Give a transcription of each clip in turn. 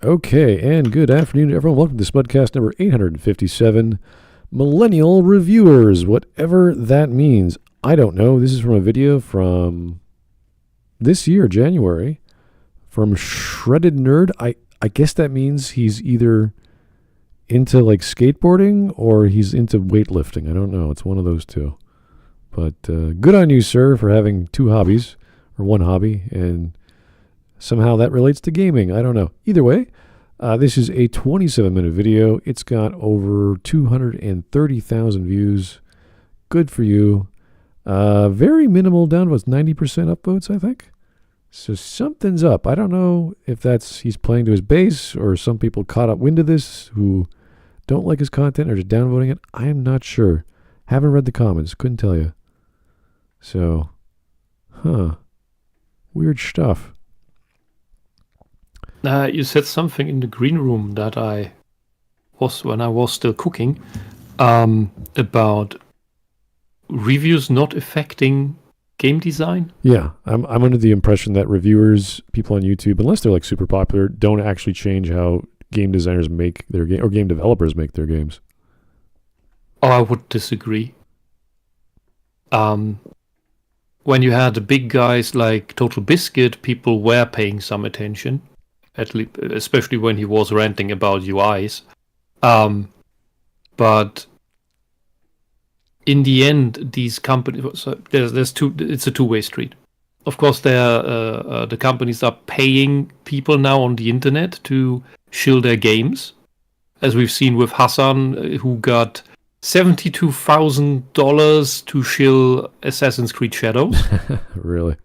Okay, and good afternoon, everyone. Welcome to Smudcast number 857, Millennial Reviewers, whatever that means. I don't know. This is from a video from this year, January, from ShreddedNerd. I guess that means he's either into like skateboarding or he's into weightlifting. I don't know. It's one of those two. But good on you, sir, for having two hobbies, or one hobby, and somehow that relates to gaming. I don't know. Either way, this is a 27-minute video. It's got over 230,000 views. Good for you. Very minimal downvotes, 90% upvotes, I think. So something's up. I don't know if that's he's playing to his base or some people caught up wind of this who don't like his content or just downvoting it. I am not sure. Haven't read the comments. Couldn't tell you. So, weird stuff. You said something in the green room that when I was still cooking, about reviews not affecting game design. Yeah, I'm under the impression that reviewers, people on YouTube, unless they're like super popular, don't actually change how game designers make their game or game developers make their games. Oh, I would disagree. When you had the big guys like Total Biscuit, people were paying some attention. At least, especially when he was ranting about UIs. But in the end, these companies, it's a two-way street. Of course, the companies are paying people now on the internet to shill their games, as we've seen with Hassan, who got $72,000 to shill Assassin's Creed Shadows. Really?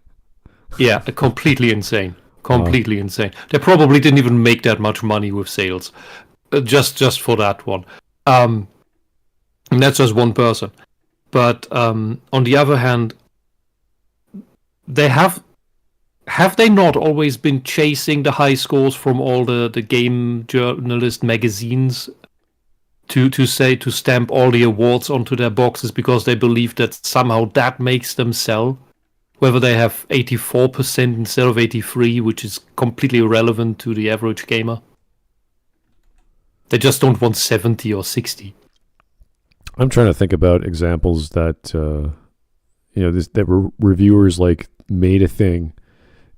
Yeah, completely insane. Completely insane. They probably didn't even make that much money with sales, just for that one. And that's just one person. But on the other hand, they have they not always been chasing the high scores from all the game journalist magazines to stamp all the awards onto their boxes because they believe that somehow that makes them sell? Whether they have 84% instead of 83%, which is completely irrelevant to the average gamer. They just don't want 70 or 60. I'm trying to think about examples that that reviewers like made a thing,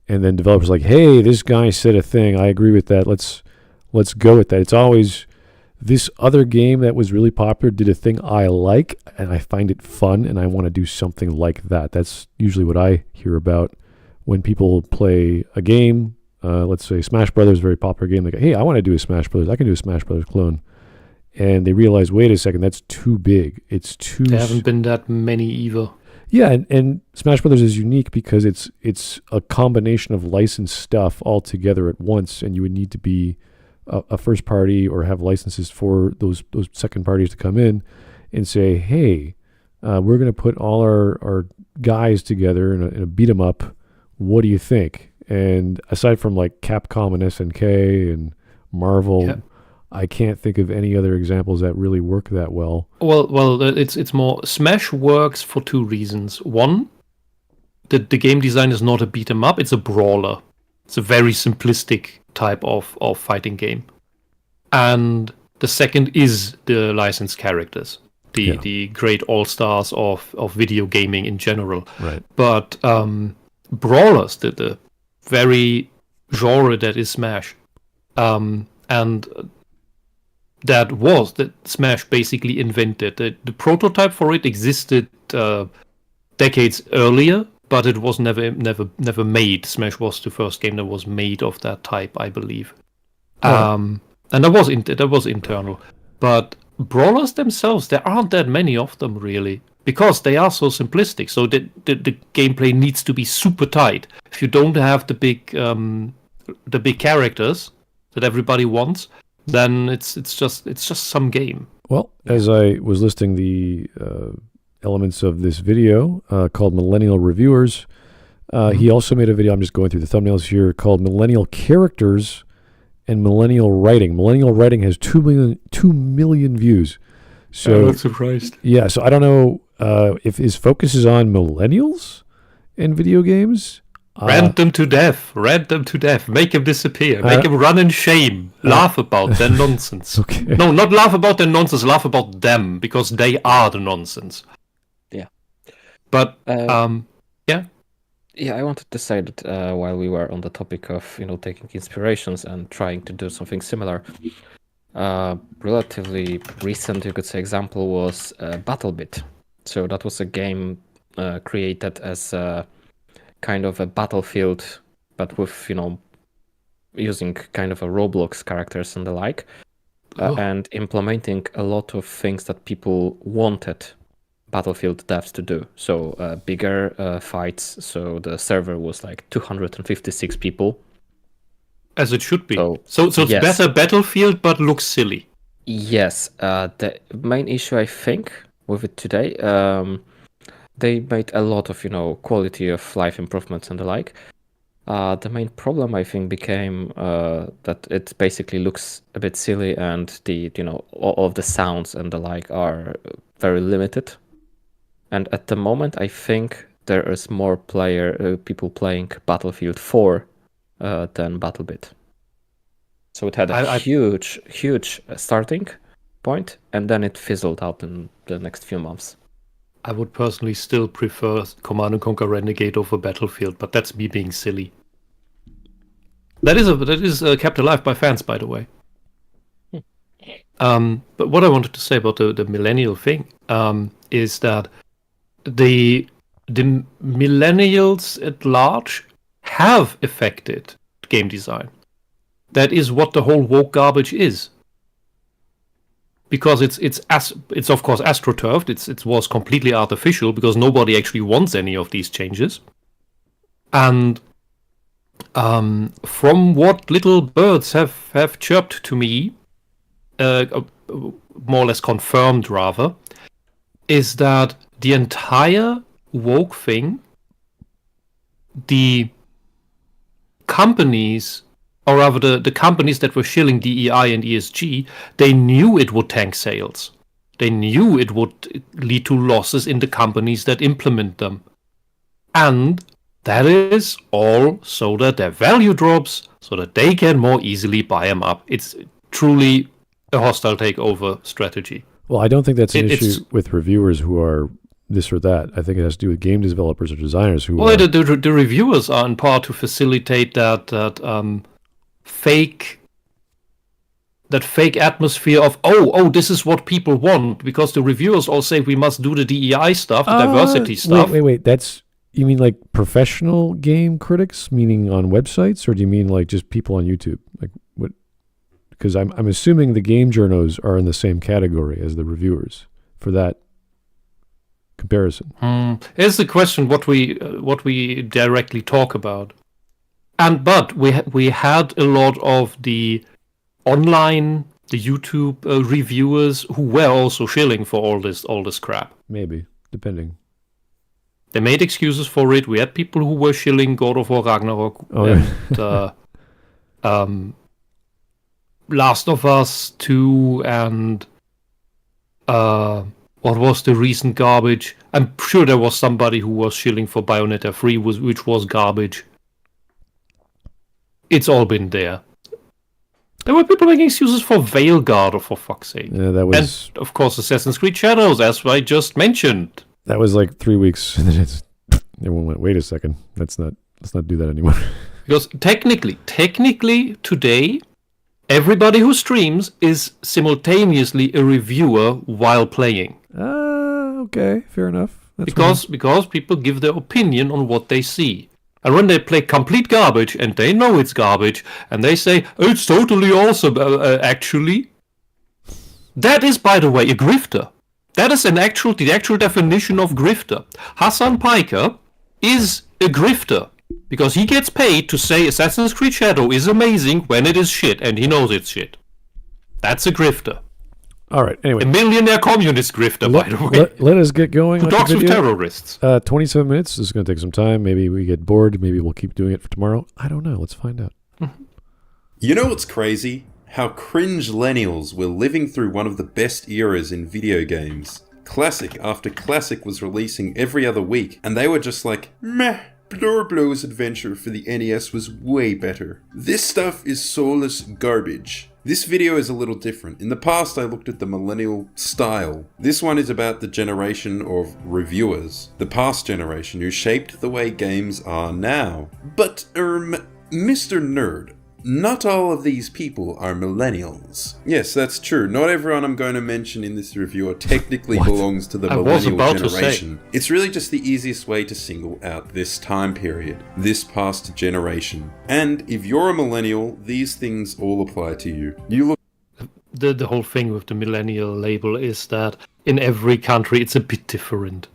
and then developers like, hey, this guy said a thing. I agree with that. Let's go with that. It's always this other game that was really popular did a thing I like, and I find it fun, and I want to do something like that. That's usually what I hear about when people play a game. Let's say Smash Brothers, very popular game. They go, hey, I want to do a Smash Brothers. I can do a Smash Brothers clone. And they realize, wait a second, that's too big. It's too... There haven't been that many either. Yeah, and Smash Brothers is unique because it's a combination of licensed stuff all together at once, and you would need to be a first party or have licenses for those second parties to come in and say, hey, we're going to put all our guys together in a beat 'em up. What do you think? And aside from like Capcom and SNK and Marvel, yeah, I can't think of any other examples that really work that well. Well, it's more Smash works for two reasons. One, the game design is not a beat 'em up; it's a brawler. It's a very simplistic type of fighting game. And the second is the licensed characters, the great all-stars of video gaming in general. Right. But brawlers, the very genre that is Smash, and that Smash basically invented. The prototype for it existed decades earlier, but it was never made. Smash was the first game that was made of that type, I believe. And that was internal. But brawlers themselves, there aren't that many of them really, because they are so simplistic. So the gameplay needs to be super tight. If you don't have the big characters that everybody wants, then it's just some game. Well, as I was listing the elements of this video called Millennial Reviewers, he also made a video, I'm just going through the thumbnails here, called Millennial Characters and Millennial Writing. Millennial Writing has 2 million views. So I'm not surprised. Yeah, so I don't know if his focus is on millennials in video games. Rant them to death. Make them disappear. Make them run in shame. Laugh about their nonsense. Okay. No, not laugh about their nonsense. Laugh about them, because they are the nonsense. Yeah. But, Yeah, I wanted to say that while we were on the topic of taking inspirations and trying to do something similar, relatively recent, you could say, example was BattleBit. So that was a game created as a kind of a Battlefield, but with using kind of a Roblox characters and the like, and implementing a lot of things that people wanted Battlefield devs to do. So bigger fights. So the server was like 256 people. as it should be. So it's yes. better Battlefield, but looks silly. Yes. The main issue, I think, with it today, they made a lot of quality of life improvements and the like. The main problem, I think, became that it basically looks a bit silly, and the all of the sounds and the like are very limited. And at the moment, I think there is more people playing Battlefield 4 than BattleBit. So it had a huge starting point, and then it fizzled out in the next few months. I would personally still prefer Command & Conquer Renegade over Battlefield, but that's me being silly. That is kept alive by fans, by the way. But what I wanted to say about the millennial thing is that the millennials at large have affected game design. That is what the whole woke garbage is. Because it's of course astroturfed. It was completely artificial because nobody actually wants any of these changes. And from what little birds have chirped to me, more or less confirmed rather, is that the entire woke thing, the companies, or rather the companies that were shilling DEI and ESG, they knew it would tank sales. They knew it would lead to losses in the companies that implement them. And that is all so that their value drops, so that they can more easily buy them up. It's truly a hostile takeover strategy. Well, I don't think that's an issue with reviewers who are this or that. I think it has to do with game developers or designers who. Well, the reviewers are in part to facilitate that fake atmosphere of this is what people want, because the reviewers all say we must do the DEI stuff, the diversity stuff. Wait. You mean like professional game critics, meaning on websites, or do you mean like just people on YouTube? Like what? Because I'm assuming the game journos are in the same category as the reviewers for that comparison. Here's the question: what we directly talk about, but we had a lot of the online, the YouTube reviewers who were also shilling for all this crap. Maybe, depending. They made excuses for it. We had people who were shilling God of War Ragnarok and Last of Us 2 and what was the recent garbage? I'm sure there was somebody who was shilling for Bayonetta 3, which was garbage. It's all been there. There were people making excuses for Veilguard, for fuck's sake. Yeah, that was... And, of course, Assassin's Creed Shadows, as I just mentioned. That was like 3 weeks, and then everyone went, wait a second, let's not do that anymore. Because technically, today, everybody who streams is simultaneously a reviewer while playing. Okay, fair enough. That's because people give their opinion on what they see. And when they play complete garbage, and they know it's garbage, and they say, it's totally awesome, actually. That is, by the way, a grifter. That is the actual definition of grifter. Hassan Piker is a grifter. Because he gets paid to say Assassin's Creed Shadow is amazing when it is shit, and he knows it's shit. That's a grifter. All right, anyway. A millionaire communist grifter, by the way. Let us get going. Who talks with terrorists. 27 minutes. This is going to take some time. Maybe we get bored. Maybe we'll keep doing it for tomorrow. I don't know. Let's find out. You know what's crazy? How cringe millennials were living through one of the best eras in video games. Classic after classic was releasing every other week, and they were just like, meh. Blurblow's adventure for the NES was way better. This stuff is soulless garbage. This video is a little different. In the past, I looked at the Millennial style. This one is about the generation of reviewers, the past generation who shaped the way games are now. But, Mr. Nerd, not all of these people are millennials. Yes, that's true. Not everyone I'm going to mention in this review technically belongs to the millennial generation. It's really just the easiest way to single out this time period, this past generation. And if you're a millennial, these things all apply to you. You look. The whole thing with the millennial label is that in every country it's a bit different.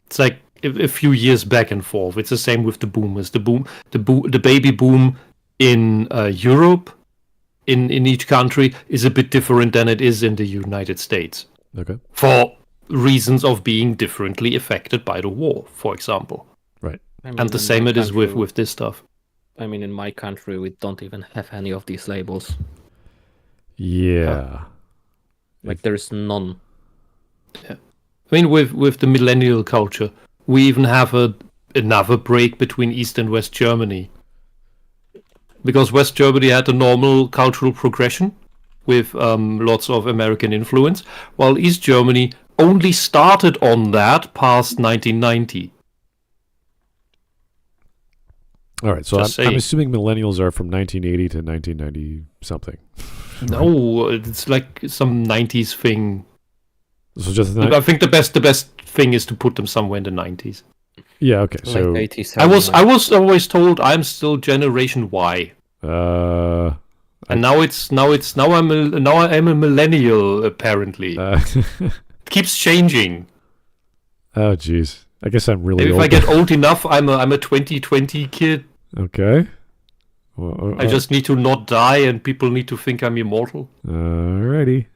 It's like a few years back and forth. It's the same with the boomers. The baby boom in Europe, in each country, is a bit different than it is in the United States. Okay. For reasons of being differently affected by the war, for example. Right. I mean, And the same it is with this stuff. I mean, in my country, we don't even have any of these labels. Yeah. Like, there's none. Yeah. I mean, with the millennial culture, we even have another break between East and West Germany. Because West Germany had a normal cultural progression with lots of American influence, while East Germany only started on that past 1990. All right, so I'm assuming millennials are from 1980 to 1990 something. No, it's like some 90s thing. So just I think the best thing is to put them somewhere in the 90s. Yeah, okay. Like So 80s, I was always told I'm still Generation Y. I I'm a millennial apparently. It keeps changing. Oh jeez. I guess I'm really Maybe old. if I get old enough, I'm a 2020 kid. Okay. Well, I just need to not die, and people need to think I'm immortal. Alrighty.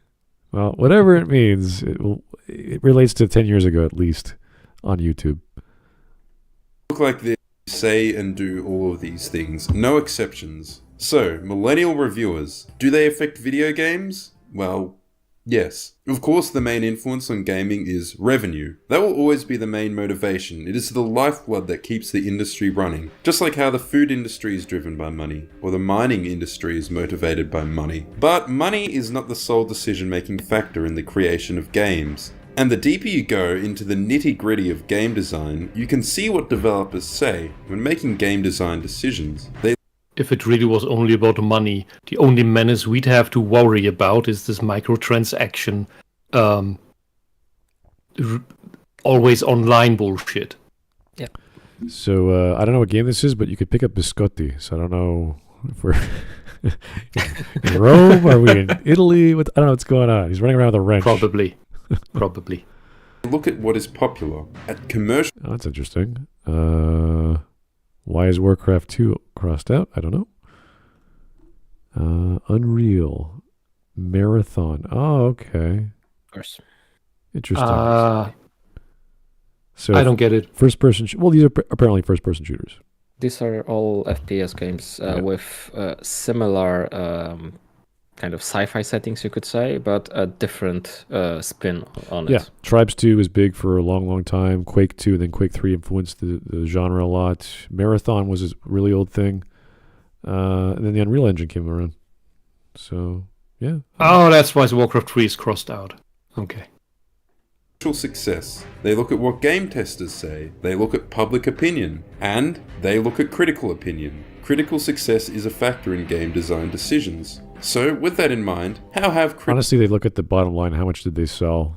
Well, whatever it means, it relates to 10 years ago at least on YouTube. Look like they say and do all of these things, no exceptions. So, millennial reviewers, do they affect video games? Well, yes. Of course, the main influence on gaming is revenue. That will always be the main motivation. It is the lifeblood that keeps the industry running. Just like how the food industry is driven by money, or the mining industry is motivated by money. But money is not the sole decision-making factor in the creation of games. And the deeper you go into the nitty-gritty of game design, you can see what developers say when making game design decisions. If it really was only about money, the only menace we'd have to worry about is this microtransaction, always online bullshit. Yeah. So I don't know what game this is, but you could pick up biscotti. So I don't know if we're in Rome. Are we in Italy? I don't know what's going on. He's running around with a wrench. Probably. Look at what is popular. At commercial... Oh, that's interesting. Why is Warcraft 2 crossed out? I don't know. Unreal. Marathon. Oh, okay. Of course. Interesting. So I don't get it. First person... well, these are apparently first person shooters. These are all FPS games with similar kind of sci-fi settings, you could say, but a different spin on it. Yeah, Tribes 2 was big for a long, long time. Quake 2, then Quake 3 influenced the genre a lot. Marathon was a really old thing. And then the Unreal Engine came around. So, yeah. Oh, that's why Warcraft 3 is crossed out. Okay. Success. They look at what game testers say. They look at public opinion. And they look at critical opinion. Critical success is a factor in game design decisions. So, with that in mind, how have honestly, they look at the bottom line. How much did they sell?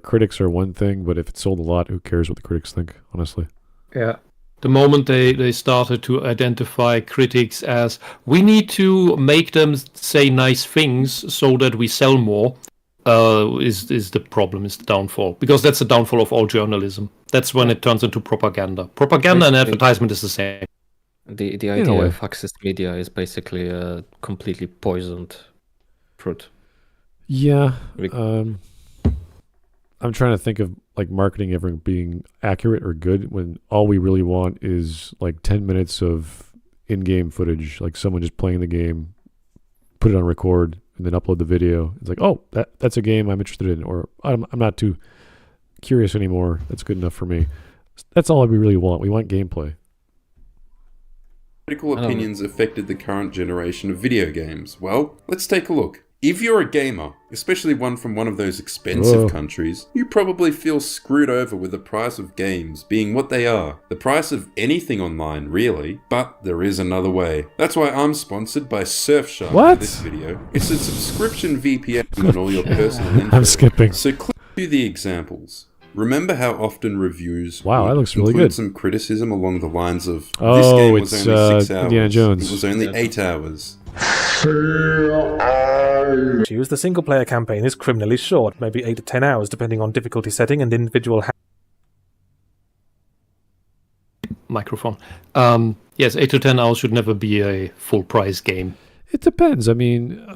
Critics are one thing, but if it sold a lot, who cares what the critics think, honestly? Yeah. The moment they started to identify critics as, we need to make them say nice things so that we sell more, is the problem, is the downfall. Because that's the downfall of all journalism. That's when it turns into propaganda. Propaganda and advertisement is the same. The idea of access media is basically a completely poisoned fruit. Yeah. I'm trying to think of like marketing ever being accurate or good when all we really want is like 10 minutes of in-game footage, like someone just playing the game, put it on record, and then upload the video. It's like, oh, that's a game I'm interested in, or I'm not too curious anymore. That's good enough for me. That's all we really want. We want gameplay. critical opinions affected the current generation of video games? Well, let's take a look. If you're a gamer, especially one from one of those expensive countries, you probably feel screwed over with the price of games being what they are. The price of anything online, really. But there is another way. That's why I'm sponsored by Surfshark for this video. It's a subscription VPN on all your personal info. I'm skipping. So click through the examples. Remember how often reviews that looks really include good. some criticism along the lines of, this game was only 6 hours, Indiana Jones. it was only 8 hours. Choose the single-player campaign is criminally short, maybe 8 to 10 hours, depending on difficulty setting and individual. Microphone. Yes, 8 to 10 hours should never be a full-price game. It depends. I mean,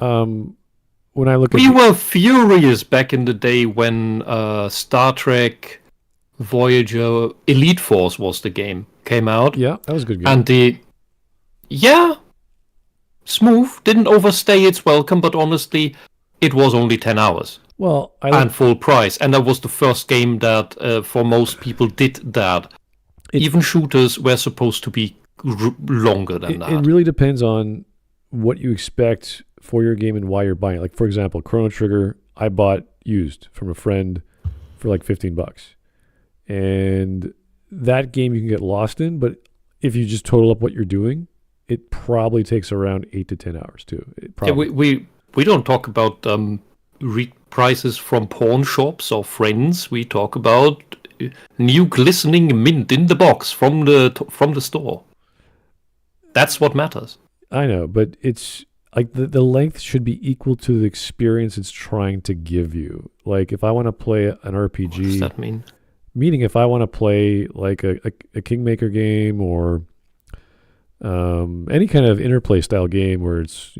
when I look at... We were furious back in the day when Star Trek Voyager Elite Force was the game. Came out. Yeah, that was a good game. And smooth, didn't overstay its welcome, but honestly, it was only 10 hours. Well, and full price. And that was the first game that, for most people, did that. Even shooters were supposed to be longer than that. It really depends on what you expect for your game and why you're buying it. Like, for example, Chrono Trigger, I bought used from a friend for like $15. And that game you can get lost in, but if you just total up what you're doing, it probably takes around 8 to 10 hours too. Yeah, we don't talk about prices from pawn shops or friends. We talk about new glistening mint in the box from the store. That's what matters. I know, but it's like the length should be equal to the experience it's trying to give you. Like if I want to play an RPG, what does that mean? Meaning if I want to play like a Kingmaker game or any kind of interplay style game where it's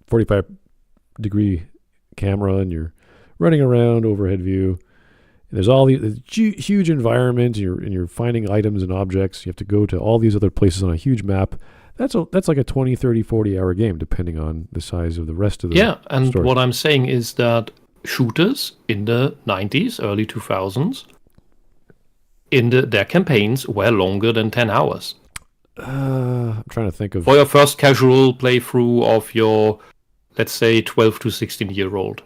45-degree camera and you're running around overhead view. And there's all these huge environment and you're finding items and objects. You have to go to all these other places on a huge map. That's like a 20, 30, 40-hour game depending on the size of the rest of the story. What I'm saying is that shooters in the 90s, early 2000s, their campaigns were longer than 10 hours. I'm trying to think of... For your first casual playthrough of your, let's say, 12 to 16-year-old.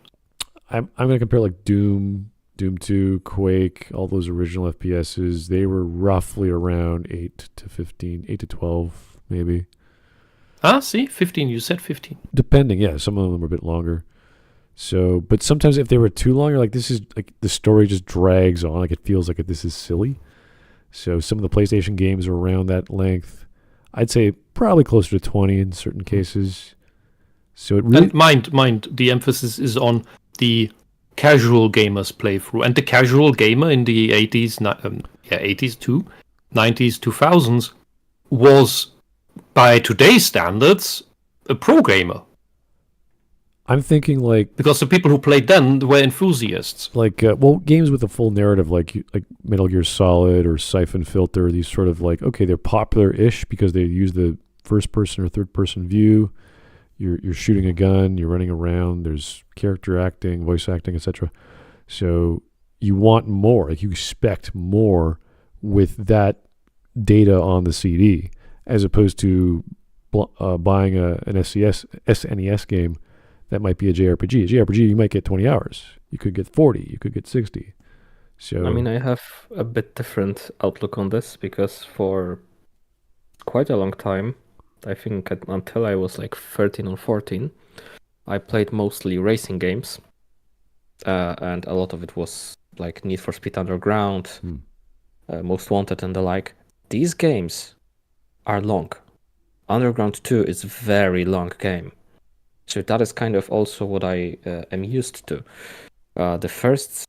I'm going to compare like Doom 2, Quake, all those original FPSs. They were roughly around 8 to 12, maybe. See, 15. You said 15. Depending, yeah. Some of them were a bit longer. So, but sometimes if they were too long, you're like, this is like the story just drags on. Like it feels like this is silly. So some of the PlayStation games are around that length. I'd say probably closer to 20 in certain cases. So it really... And mind, the emphasis is on the casual gamer's playthrough. And the casual gamer in the 80s, 80s too, 90s, 2000s, was, by today's standards, a pro gamer. I'm thinking like... Because the people who played then were enthusiasts. Like, games with a full narrative like Metal Gear Solid or Siphon Filter, these sort of like, okay, they're popular-ish because they use the first-person or third-person view. You're shooting a gun, you're running around, there's character acting, voice acting, etc. So you want more, like you expect more with that data on the CD as opposed to buying an SNES game that might be a JRPG. A JRPG, you might get 20 hours. You could get 40. You could get 60. So I mean, I have a bit different outlook on this because for quite a long time, I think until I was like 13 or 14, I played mostly racing games. And a lot of it was like Need for Speed Underground, Most Wanted and the like. These games are long. Underground 2 is a very long game. So that is kind of also what I am used to. The first,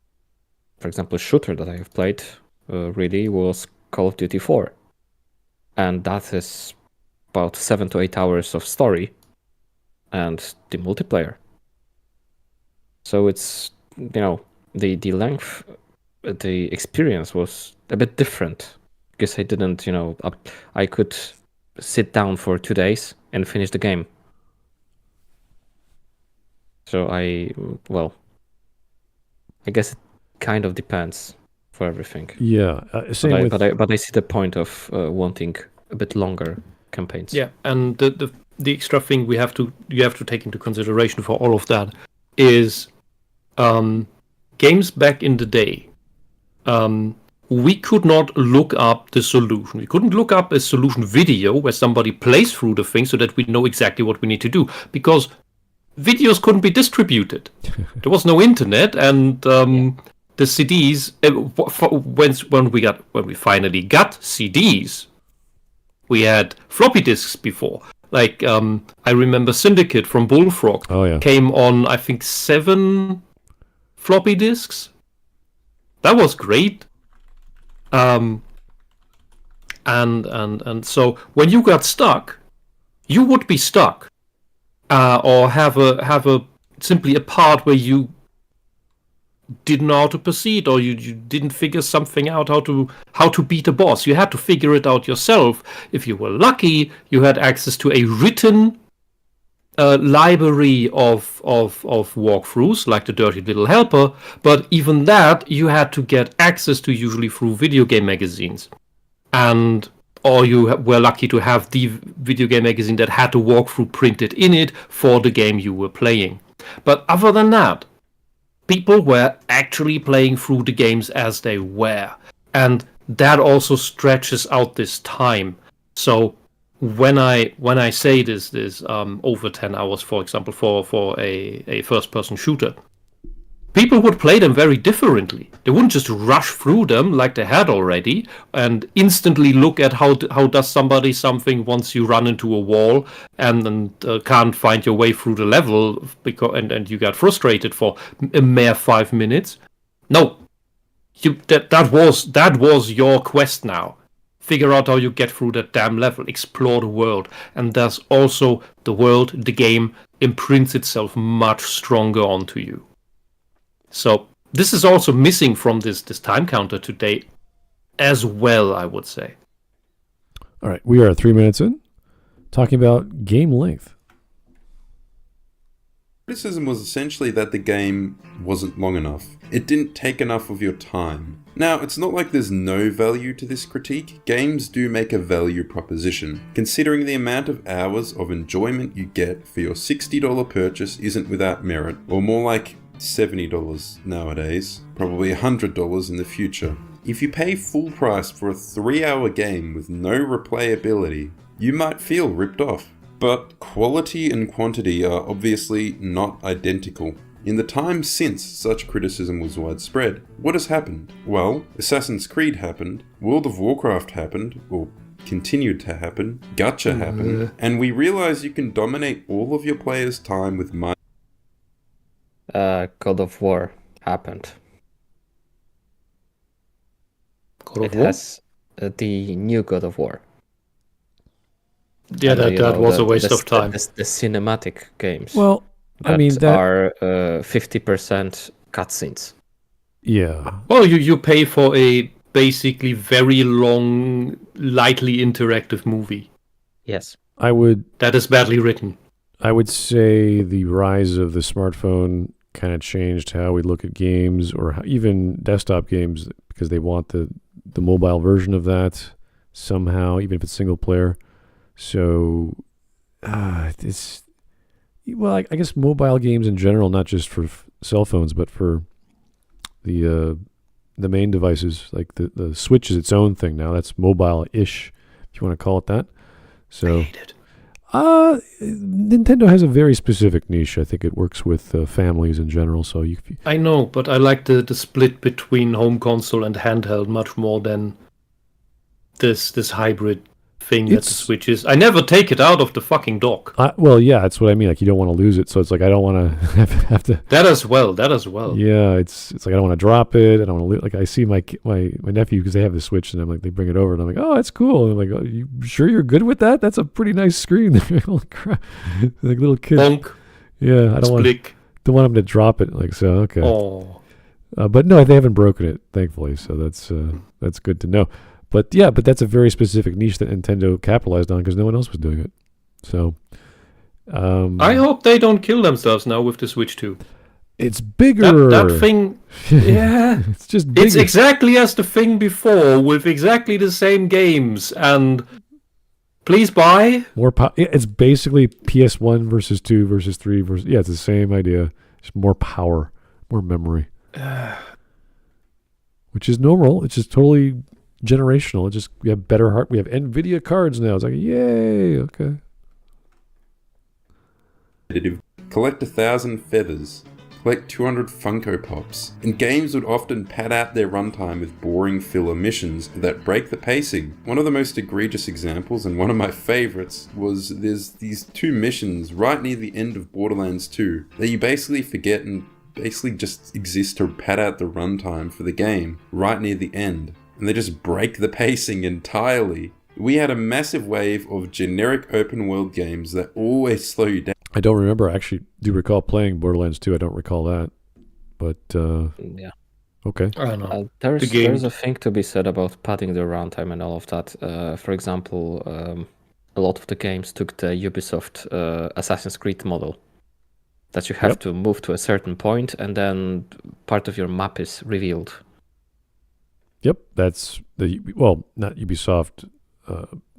for example, shooter that I have played really was Call of Duty 4. And that is about 7 to 8 hours of story and the multiplayer. So it's, the length, the experience was a bit different because I didn't, I could sit down for 2 days and finish the game. So I guess it kind of depends for everything. Yeah, But I see the point of wanting a bit longer campaigns. Yeah, and the extra thing you have to take into consideration for all of that is games back in the day. We could not look up the solution. We couldn't look up a solution video where somebody plays through the thing so that we know exactly what we need to do, because videos couldn't be distributed. There was no internet, and the CDs. When we finally got CDs, we had floppy disks before. Like I remember Syndicate from Bullfrog came on, I think, 7 floppy disks. That was great. And so when you got stuck, you would be stuck, or have a simply a part where you didn't know how to proceed, or you didn't figure something out how to beat a boss. You had to figure it out yourself. If you were lucky, you had access to a written library of walkthroughs, like the Dirty Little Helper, but even that you had to get access to, usually through video game magazines, or you were lucky to have the video game magazine that had the walkthrough printed in it for the game you were playing. But other than that, people were actually playing through the games as they were, and that also stretches out this time. So when I say this over 10 hours, for example, for a first-person shooter, people would play them very differently. They wouldn't just rush through them like they had already and instantly look at how does somebody something once you run into a wall and can't find your way through the level and you got frustrated for a mere 5 minutes. No, that was your quest now. Figure out how you get through that damn level. Explore the world. And thus also the world, the game, imprints itself much stronger onto you. So this is also missing from this time counter today as well, I would say. All right, we are 3 minutes in, talking about game length. Criticism was essentially that the game wasn't long enough. It didn't take enough of your time. Now, it's not like there's no value to this critique. Games do make a value proposition. Considering the amount of hours of enjoyment you get for your $60 purchase isn't without merit, or more like $70 nowadays, probably $100 in the future. If you pay full price for a 3-hour game with no replayability, you might feel ripped off. But quality and quantity are obviously not identical. In the time since such criticism was widespread, what has happened? Well, Assassin's Creed happened, World of Warcraft happened, or continued to happen, Gacha happened, and we realize you can dominate all of your players' time with God of War happened. God of War? Has the new God of War. Yeah, that was a waste of time. The cinematic games. Well, I mean, that are 50% cutscenes. Yeah. Well, you pay for a basically very long, lightly interactive movie. Yes. That is badly written. I would say the rise of the smartphone kind of changed how we look at games, or even desktop games, because they want the mobile version of that somehow, even if it's single player. So it's, well, I guess mobile games in general, not just for cell phones, but for the main devices, like the Switch is its own thing now. That's mobile-ish, if you want to call it that. So, I hate it. Nintendo has a very specific niche. I think it works with families in general. So I know, but I like the split between home console and handheld much more than this hybrid thing that the Switch is. I never take it out of the fucking dock. Well, yeah, that's what I mean. Like, you don't want to lose it, so it's like I don't want to have to. That as well. Yeah, it's like I don't want to drop it. I don't want to like. I see my nephew, because they have the Switch, and I'm like, they bring it over, and I'm like, oh, that's cool. And I'm like, oh, you sure you're good with that? That's a pretty nice screen. Holy crap! Like little kids. Bonk. Yeah, I don't want them to drop it. Like, so okay. Oh. But no, they haven't broken it, thankfully. So that's good to know. But yeah, that's a very specific niche that Nintendo capitalized on because no one else was doing it. So, I hope they don't kill themselves now with the Switch 2. It's bigger. That thing, yeah, it's just bigger. It's exactly as the thing before, with exactly the same games, and Please buy. More it's basically PS1 versus 2 versus 3 versus... Yeah, it's the same idea. Just more power, more memory. Which is normal. It's just totally generational. It's just, we have better hardware. We have NVIDIA cards now. It's like, yay, okay. Collect 1,000 feathers. Collect 200 Funko Pops. And games would often pad out their runtime with boring filler missions that break the pacing. One of the most egregious examples, and one of my favorites, was there's these 2 missions right near the end of Borderlands 2 that you basically forget and basically just exist to pad out the runtime for the game right near the end. And they just break the pacing entirely. We had a massive wave of generic open world games that always slow you down. I don't remember. I actually do recall playing Borderlands 2. I don't recall that. But, Yeah. Okay. I don't know. There's a thing to be said about padding the runtime and all of that. For example, a lot of the games took the Ubisoft Assassin's Creed model. That you have to move to a certain point and then part of your map is revealed. Yep. That's not Ubisoft.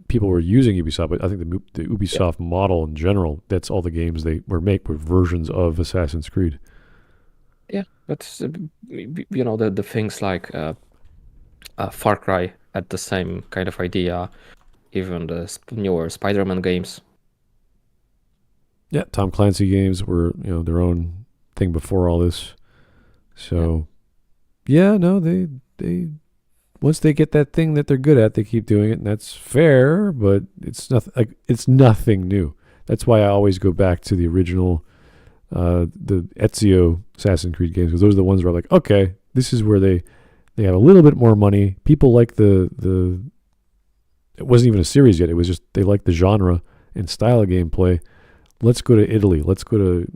People were using Ubisoft, but I think the Ubisoft model in general, that's all the games they were versions of Assassin's Creed. Yeah, but the things like Far Cry had the same kind of idea, even the newer Spider-Man games. Yeah, Tom Clancy games were their own thing before all this. So, they once they get that thing that they're good at, they keep doing it, and that's fair. But it's nothing new. That's why I always go back to the original, the Ezio Assassin's Creed games, because those are the ones where I'm like, okay, this is where they have a little bit more money. People like the. It wasn't even a series yet. It was just they like the genre and style of gameplay. Let's go to Italy. Let's go to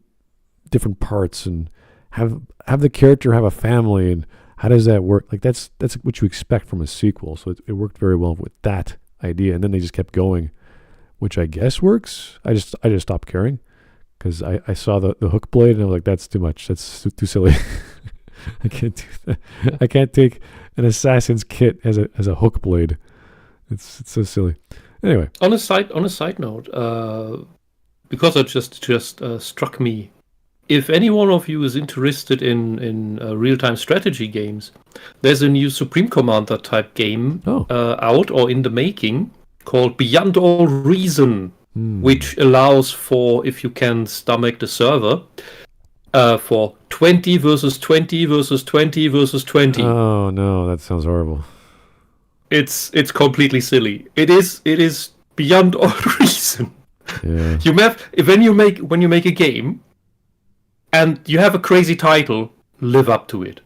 different parts and have the character have a family. And how does that work? Like that's what you expect from a sequel. So it worked very well with that idea. And then they just kept going, which I guess works. I just stopped caring because I saw the hook blade and I was like, that's too much. That's too silly. I can't do that. I can't take an assassin's kit as a hook blade. It's so silly. Anyway, on a side note, because it just struck me, if any one of you is interested in real-time strategy games, there's a new Supreme Commander type game out or in the making called Beyond All Reason, which allows for, if you can stomach the server, for 20 versus 20 versus 20 versus 20. Oh no, that sounds horrible. It's completely silly. It is beyond all reason. Yeah. When you make a game and you have a crazy title, live up to it.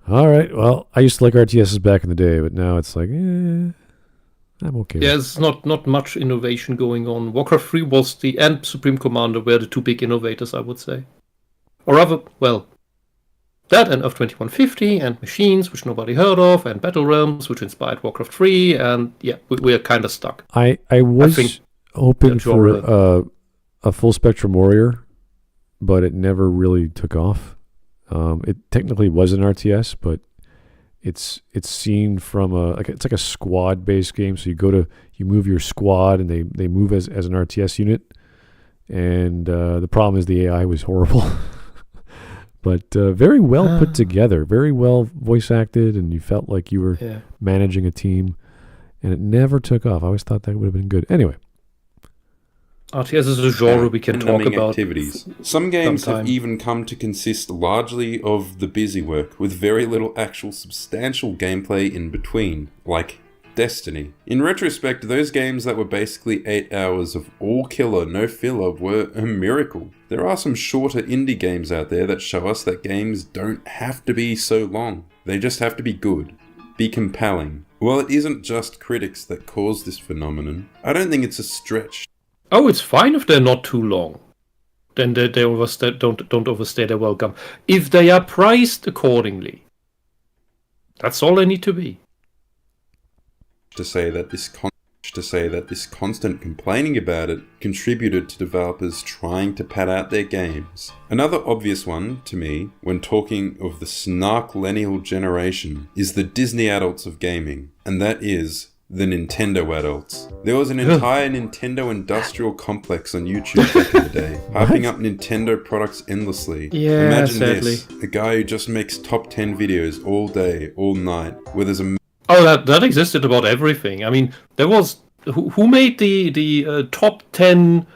All right. Well, I used to like RTSs back in the day, but now it's like, I'm okay. There's not much innovation going on. Warcraft 3 and Supreme Commander were the two big innovators, I would say. Or rather, well, that and Earth 2150 and Machines, which nobody heard of, and Battle Realms, which inspired Warcraft 3, and yeah, we're kind of stuck. I was hoping for a full spectrum warrior, but it never really took off. It technically was an RTS, but it's seen from it's like a squad based game. So you move your squad and they move as an RTS unit. And the problem is the AI was horrible. But very well put together, very well voice acted, and you felt like you were managing a team. And it never took off. I always thought that would have been good. Anyway. RTS is a genre we can talk about. Activities. Some games have even come to consist largely of the busy work, with very little actual substantial gameplay in between, like Destiny. In retrospect, those games that were basically 8 hours of all killer, no filler were a miracle. There are some shorter indie games out there that show us that games don't have to be so long. They just have to be good, be compelling. While it isn't just critics that cause this phenomenon, I don't think it's a stretch. Oh, it's fine if they're not too long. Then they don't overstay their welcome. If they are priced accordingly, that's all they need to be. To say that this constant complaining about it contributed to developers trying to pad out their games. Another obvious one, to me, when talking of the snark-lennial generation, is the Disney adults of gaming, and that is The Nintendo adults. There was an entire Nintendo industrial complex on YouTube back in the day, hyping up Nintendo products endlessly. Yeah, Imagine sadly. this, a guy who just makes top 10 videos all day, all night, where there's a... Oh, that existed about everything. I mean, there was... Who made the top 10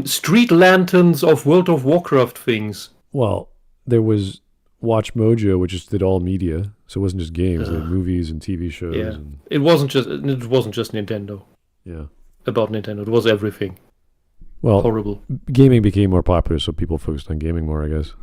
street lanterns of World of Warcraft things? Well, there was Watch Mojo, which just did all media, so it wasn't just games, like movies and TV shows. Yeah, And, it wasn't just Nintendo. yeah. About Nintendo, it was everything. Well, Horrible. gaming became more popular, so people focused on gaming more, I guess.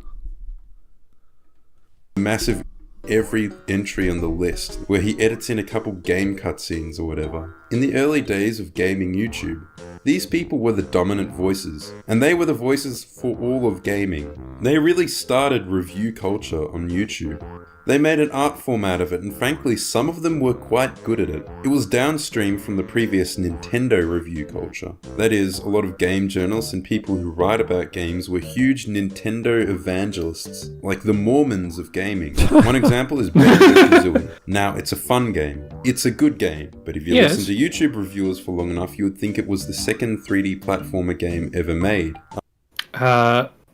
massive every entry on the list, where he edits in a couple game cutscenes or whatever. In the early days of gaming YouTube, these people were the dominant voices, and they were the voices for all of gaming. They really started review culture on YouTube. They made an art form out of it, and frankly, some of them were quite good at it. It was downstream from the previous Nintendo review culture. That is, a lot of game journalists and people who write about games were huge Nintendo evangelists, like the Mormons of gaming. One example is Banjo-Kazooie. Now, it's a fun game. It's a good game, but if you listen to YouTube reviewers for long enough, you would think it was the second 3D platformer game ever made.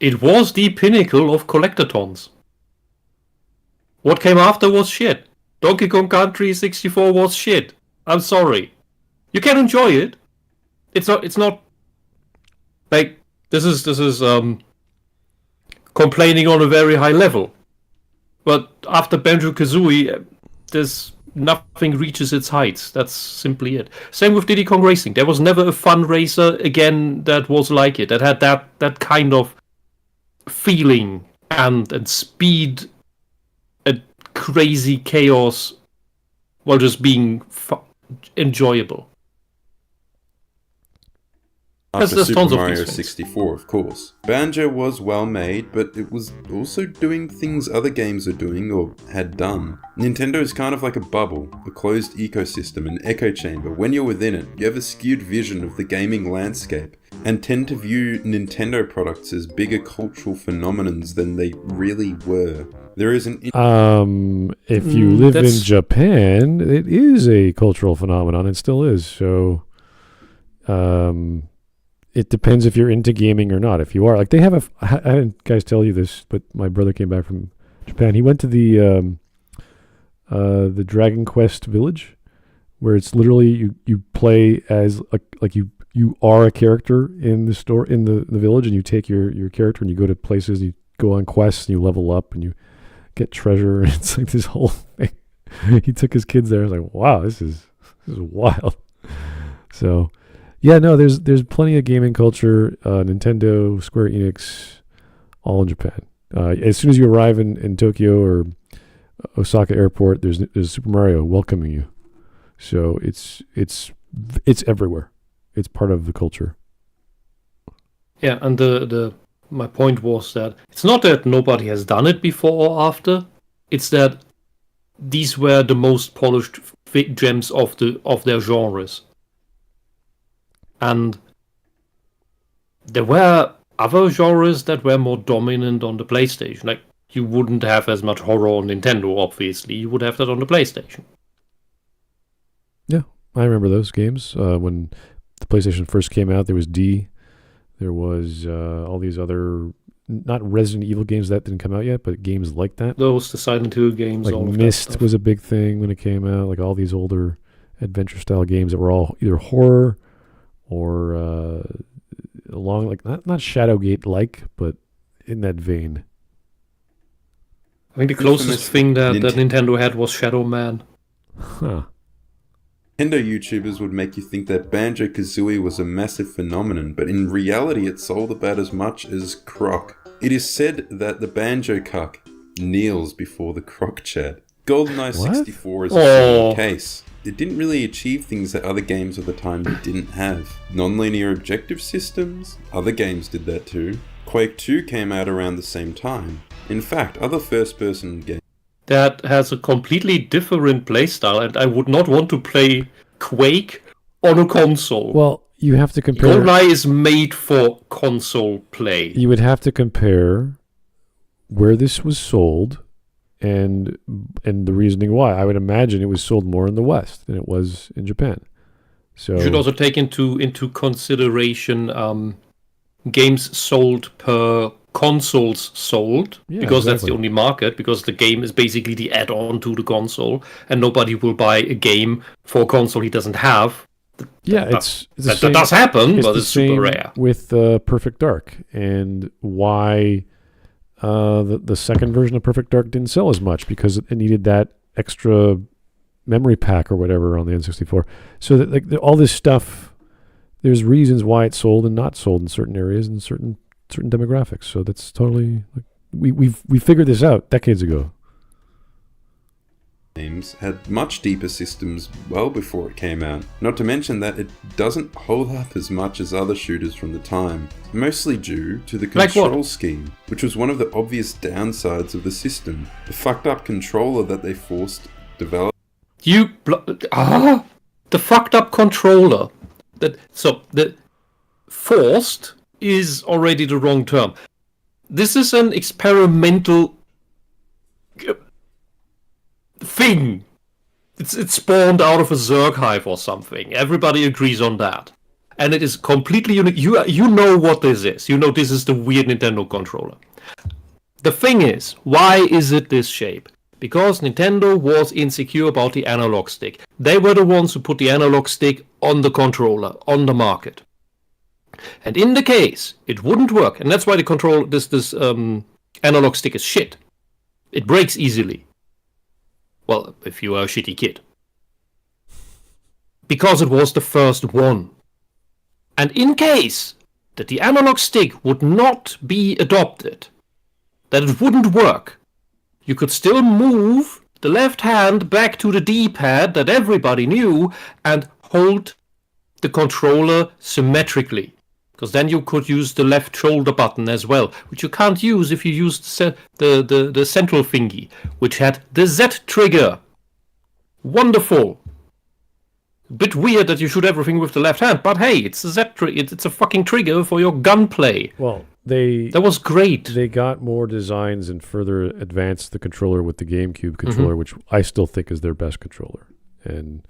It was the pinnacle of collectathons. What came after was shit. Donkey Kong Country 64 was shit. I'm sorry. You can enjoy it. It's not like this is complaining on a very high level. But after Banjo-Kazooie, there's nothing reaches its heights. That's simply it. Same with Diddy Kong Racing. There was never a fun racer again that was like it. That had that kind of feeling and speed. A crazy chaos while just being enjoyable. After There's Super tons of Mario these things. 64, of course. Banjo was well made, but it was also doing things other games are doing or had done. Nintendo is kind of like a bubble, a closed ecosystem, an echo chamber. When you're within it, you have a skewed vision of the gaming landscape and tend to view Nintendo products as bigger cultural phenomenons than they really were. There is an... If you live in Japan, it is a cultural phenomenon. It still is. So, it depends if you're into gaming or not. If you are, like, they have I didn't guys tell you this, but my brother came back from Japan. He went to the Dragon Quest village, where it's literally you play as you are a character in the store in the village, and you take your character and you go to places, and you go on quests, and you level up, and you get treasure, and it's like this whole thing. He took his kids there. I was like, wow, this is wild. So, yeah, no, there's plenty of gaming culture. Nintendo, Square Enix, all in Japan. As soon as you arrive in Tokyo or Osaka Airport, there's Super Mario welcoming you. So it's everywhere. It's part of the culture. Yeah, and my point was that it's not that nobody has done it before or after. It's that these were the most polished gems of their genres. And there were other genres that were more dominant on the PlayStation. Like, you wouldn't have as much horror on Nintendo, obviously. You would have that on the PlayStation. Yeah, I remember those games. When the PlayStation first came out, there was D. There was all these other, not Resident Evil games that didn't come out yet, but games like that. Those, the Silent Hill games, like all of Myst that stuff. was a big thing when it came out. Like all these older adventure-style games that were all either horror or along, like, not Shadowgate-like, but in that vein. I think the closest thing that Nintendo had was Shadow Man. Huh. Nintendo YouTubers would make you think that Banjo-Kazooie was a massive phenomenon, but in reality it sold about as much as Croc. It is said that the Banjo Cuck kneels before the Croc Chad. GoldenEye 64 is a similar case. It didn't really achieve things that other games of the time didn't have. Non-linear objective systems? Other games did that too. Quake 2 came out around the same time. In fact, other first-person games that has a completely different playstyle, and I would not want to play Quake on a console. Well, you have to compare... GoldenEye is made for console play. You would have to compare where this was sold and the reasoning why. I would imagine it was sold more in the West than it was in Japan. So You should also take into consideration games sold per consoles sold, Yeah, because that's the exactly. only market, because the game is basically the add-on to the console, and nobody will buy a game for a console he doesn't have. yeah, That- it's the that same. does happen, but the it's super same rare. with Perfect Dark, and why the second version of Perfect Dark didn't sell as much, because it needed that extra memory pack or whatever on the N64. So that all this stuff, there's reasons why it's sold and not sold in certain areas and certain demographics. So that's totally we figured this out decades ago. Games had much deeper systems well before it came out, not to mention that it doesn't hold up as much as other shooters from the time, mostly due to the Like what? control scheme, which was one of the obvious downsides of the system. The fucked up controller that they forced developers The fucked up controller. The forced is already the wrong term. This is an experimental thing. It's spawned out of a Zerg hive or something. Everybody agrees on that. And it is completely unique. You know what this is. You know this is the weird Nintendo controller. The thing is, why is it this shape? Because Nintendo was insecure about the analog stick. They were the ones who put the analog stick on the controller, on the market. And in the case, it wouldn't work. And that's why this analog stick is shit. It breaks easily. Well, if you are a shitty kid. Because it was the first one. And in case that the analog stick would not be adopted, that it wouldn't work, you could still move the left hand back to the D-pad that everybody knew and hold the controller symmetrically. Because then you could use the left shoulder button as well, which you can't use if you use the central thingy, which had the Z trigger. Wonderful. Bit weird that you shoot everything with the left hand, but hey, it's a Z trigger. It's a fucking trigger for your gunplay. Well, That was great. They got more designs and further advanced the controller with the GameCube controller, which I still think is their best controller. And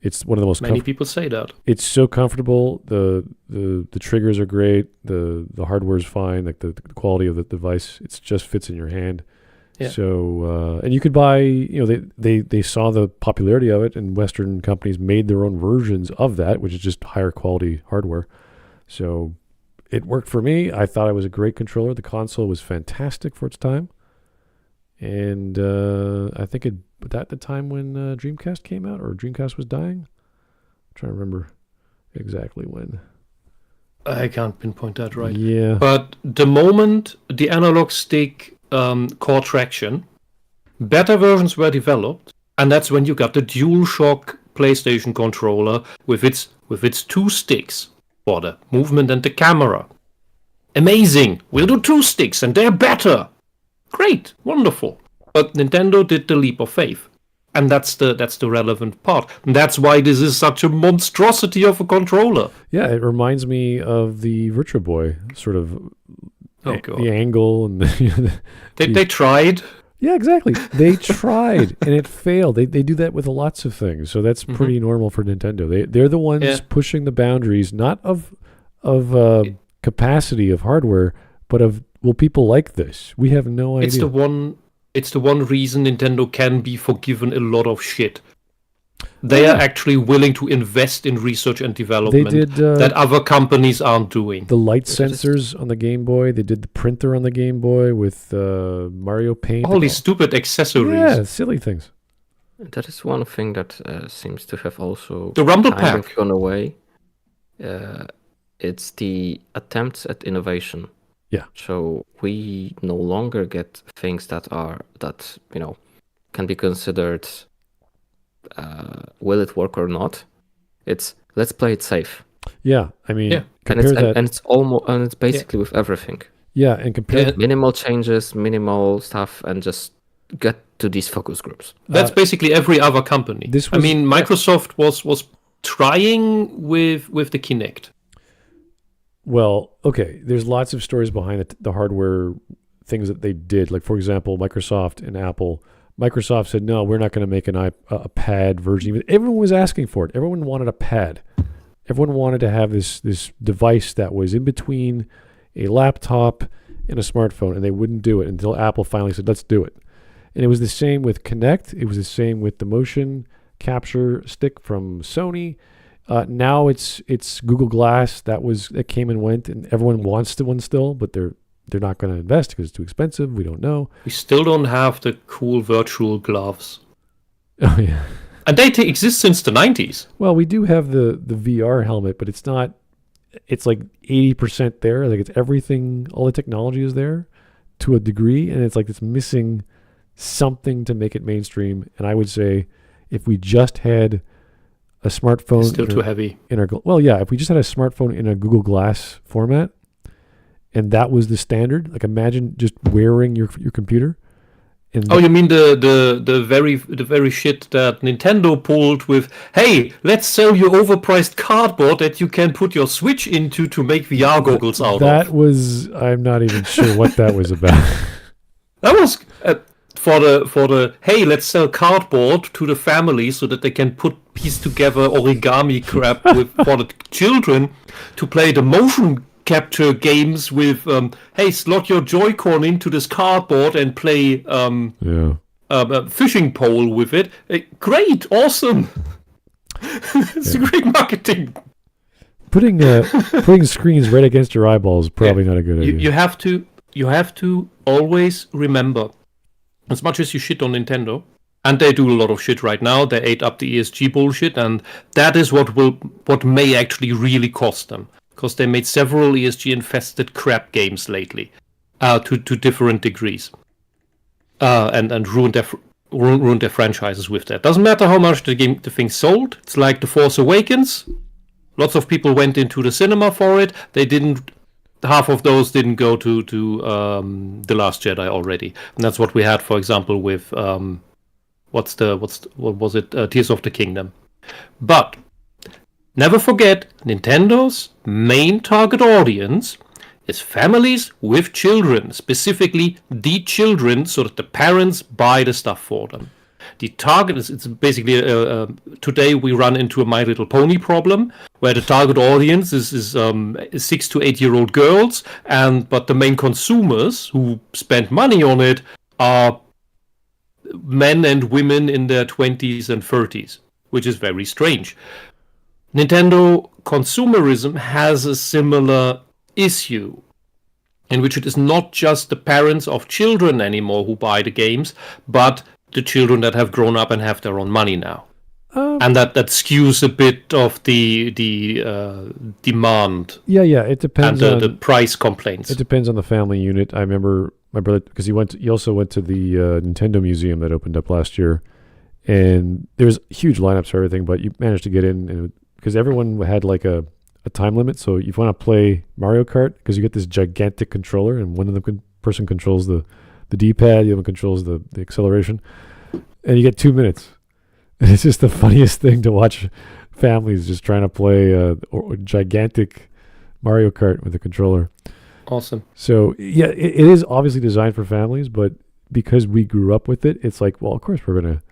it's one of the most Many people say that. It's so comfortable. The triggers are great. The hardware is fine. Like the quality of the device, it just fits in your hand. Yeah. So and you could buy. They saw the popularity of it, and Western companies made their own versions of that, which is just higher quality hardware. So it worked for me. I thought it was a great controller. The console was fantastic for its time, and I think it. At the time when Dreamcast came out, or Dreamcast was dying? I'm trying to remember exactly when. I can't pinpoint that right. Yeah. But the moment the analog stick caught traction, better versions were developed, and that's when you got the DualShock PlayStation controller with its two sticks for the movement and the camera. Amazing! We'll do two sticks, and they're better. Great, wonderful. But Nintendo did the leap of faith, and that's the relevant part. And that's why this is such a monstrosity of a controller. Yeah, it reminds me of the Virtua Boy, sort of God. the angle and They tried. Yeah, exactly. They tried and it failed. They do that with lots of things, so that's pretty normal for Nintendo. They're the ones pushing the boundaries, not of capacity of hardware, but of, will people like this? We have no idea. It's the one reason Nintendo can be forgiven a lot of shit. They are actually willing to invest in research and development that other companies aren't doing. The light sensors on the Game Boy. They did the printer on the Game Boy with Mario Paint. All these stupid accessories. Yeah, silly things. That is one thing that seems to have also the Rumble kind Pack of gone away. It's the attempts at innovation. Yeah. So we no longer get things that can be considered will it work or not. It's let's play it safe. Yeah, I mean, compare that, and it's basically with everything. Yeah, and compare minimal changes, minimal stuff, and just get to these focus groups. That's basically every other company. Microsoft was trying with the Kinect. Well, okay, there's lots of stories behind the hardware things that they did. Like, for example, Microsoft and Apple. Microsoft said, no, we're not going to make a pad version. Everyone was asking for it. Everyone wanted a pad. Everyone wanted to have this device that was in between a laptop and a smartphone, and they wouldn't do it until Apple finally said, let's do it. And it was the same with Kinect. It was the same with the motion capture stick from Sony. Now it's Google Glass that came and went, and everyone wants one still, but they're not going to invest because it's too expensive. We don't know. We still don't have the cool virtual gloves. Oh yeah, and they exist since the 90s. Well, we do have the VR helmet, but it's not. It's like 80% there. Like it's everything. All the technology is there to a degree, and it's like it's missing something to make it mainstream. And I would say if we just had a smartphone, it's still too heavy. If we just had a smartphone in a Google Glass format, and that was the standard. Like imagine just wearing your computer. You mean the very shit that Nintendo pulled with, hey, let's sell you overpriced cardboard that you can put your Switch into to make VR goggles out of. That was, I'm not even sure what that was about. That was for the hey, let's sell cardboard to the family so that they can piece together origami crap for the children to play the motion capture games with hey, slot your Joy-Con into this cardboard and play a fishing pole with it. Great, awesome. It's great marketing. Putting screens right against your eyeballs is probably not a good idea. You have to always remember, as much as you shit on Nintendo, and they do a lot of shit right now, they ate up the ESG bullshit, and that is what may actually really cost them. Because they made several ESG-infested crap games lately, to different degrees, and ruined their franchises with that. Doesn't matter how much the thing sold. It's like The Force Awakens. Lots of people went into the cinema for it. Half of those didn't go to The Last Jedi already, and that's what we had, for example, with what was it? Tears of the Kingdom, but. Never forget, Nintendo's main target audience is families with children, specifically the children, so that the parents buy the stuff for them. The target it's basically, today we run into a My Little Pony problem, where the target audience is 6 to 8 year old girls, but the main consumers who spend money on it are men and women in their 20s and 30s, which is very strange. Nintendo consumerism has a similar issue, in which it is not just the parents of children anymore who buy the games, but the children that have grown up and have their own money now. And that skews a bit of the demand. Yeah, it depends and on the price complaints. It depends on the family unit. I remember my brother, because he also went to the Nintendo Museum that opened up last year, and there's huge lineups for everything, but you managed to get in, and because everyone had like a time limit. So if you want to play Mario Kart, because you get this gigantic controller, and one of the person controls the D-pad, the other one controls the acceleration, and you get 2 minutes. And it's just the funniest thing to watch families just trying to play a gigantic Mario Kart with a controller. Awesome. So yeah, it is obviously designed for families, but because we grew up with it, it's like, well, of course we're going to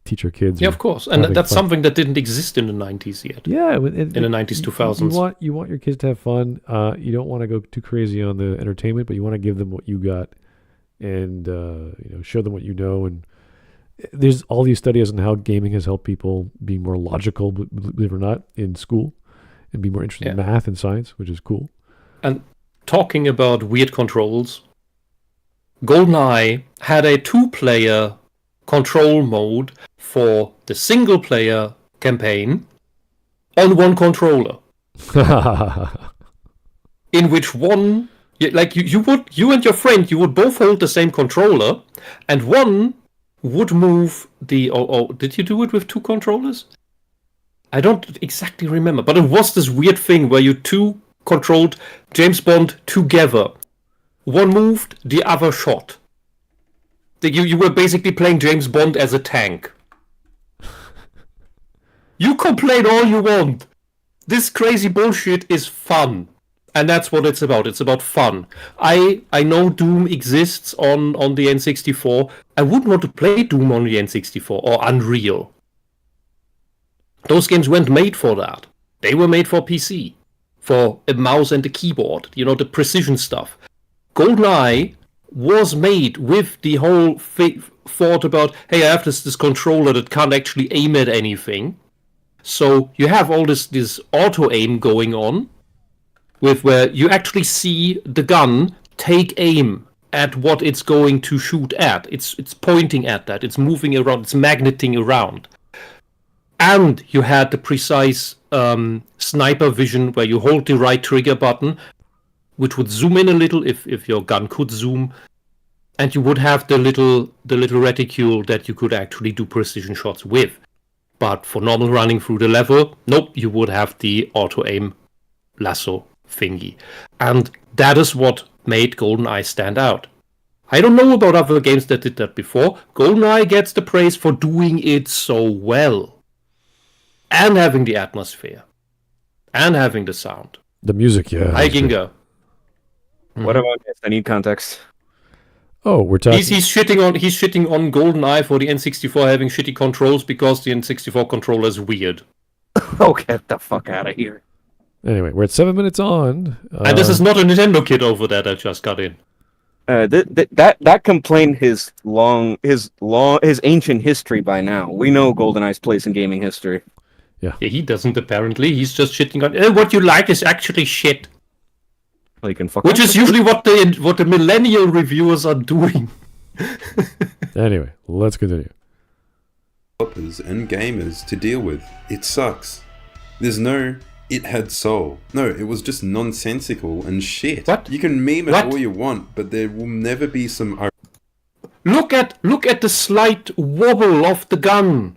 teach our kids. Yeah, of course. And that's something that didn't exist in the 90s yet. Yeah. In the 90s, 2000s. You want your kids to have fun. You don't want to go too crazy on the entertainment, but you want to give them what you got and show them what you know. And there's all these studies on how gaming has helped people be more logical, believe it or not, in school and be more interested in math and science, which is cool. And talking about weird controls, GoldenEye had a 2-player control mode for the single-player campaign on one controller, in which one, like you and your friend, you would both hold the same controller, and one would move the. Did you do it with 2 controllers? I don't exactly remember, but it was this weird thing where you 2 controlled James Bond together. One moved, the other shot. You were basically playing James Bond as a tank. You complain all you want. This crazy bullshit is fun. And that's what it's about. It's about fun. I know Doom exists on the N64. I wouldn't want to play Doom on the N64 or Unreal. Those games weren't made for that. They were made for PC. For a mouse and a keyboard. You know, the precision stuff. GoldenEye was made with the whole thought about, hey, I have this controller that can't actually aim at anything. So you have all this auto-aim going on. With where you actually see the gun take aim at what it's going to shoot at. It's pointing at that. It's moving around. It's magneting around. And you had the precise sniper vision where you hold the right trigger button, which would zoom in a little if your gun could zoom, and you would have the little reticule that you could actually do precision shots with. But for normal running through the level, nope, you would have the auto aim lasso thingy. And that is what made GoldenEye stand out. I don't know about other games that did that before. GoldenEye gets the praise for doing it so well. And having the atmosphere. And having the sound. The music, yeah. Hi, Ginga. What about this? I need context. Oh, we're talking... He's shitting on GoldenEye for the N64 having shitty controls because the N64 controller is weird. Oh, get the fuck out of here. Anyway, we're at 7 minutes on. And this is not a Nintendo kid over there that just got in. That complaint his ancient history by now. We know GoldenEye's place in gaming history. Yeah, he doesn't apparently. He's just shitting on what you like is actually shit. Well, you can fuck Which off. is usually what the Millennial reviewers are doing. Anyway, let's continue. Developers and gamers to deal with. It sucks. There's no "it had soul." No, it was just nonsensical and shit. What? You can meme it What? all you want, but there will never be some... Look at the slight wobble of the gun.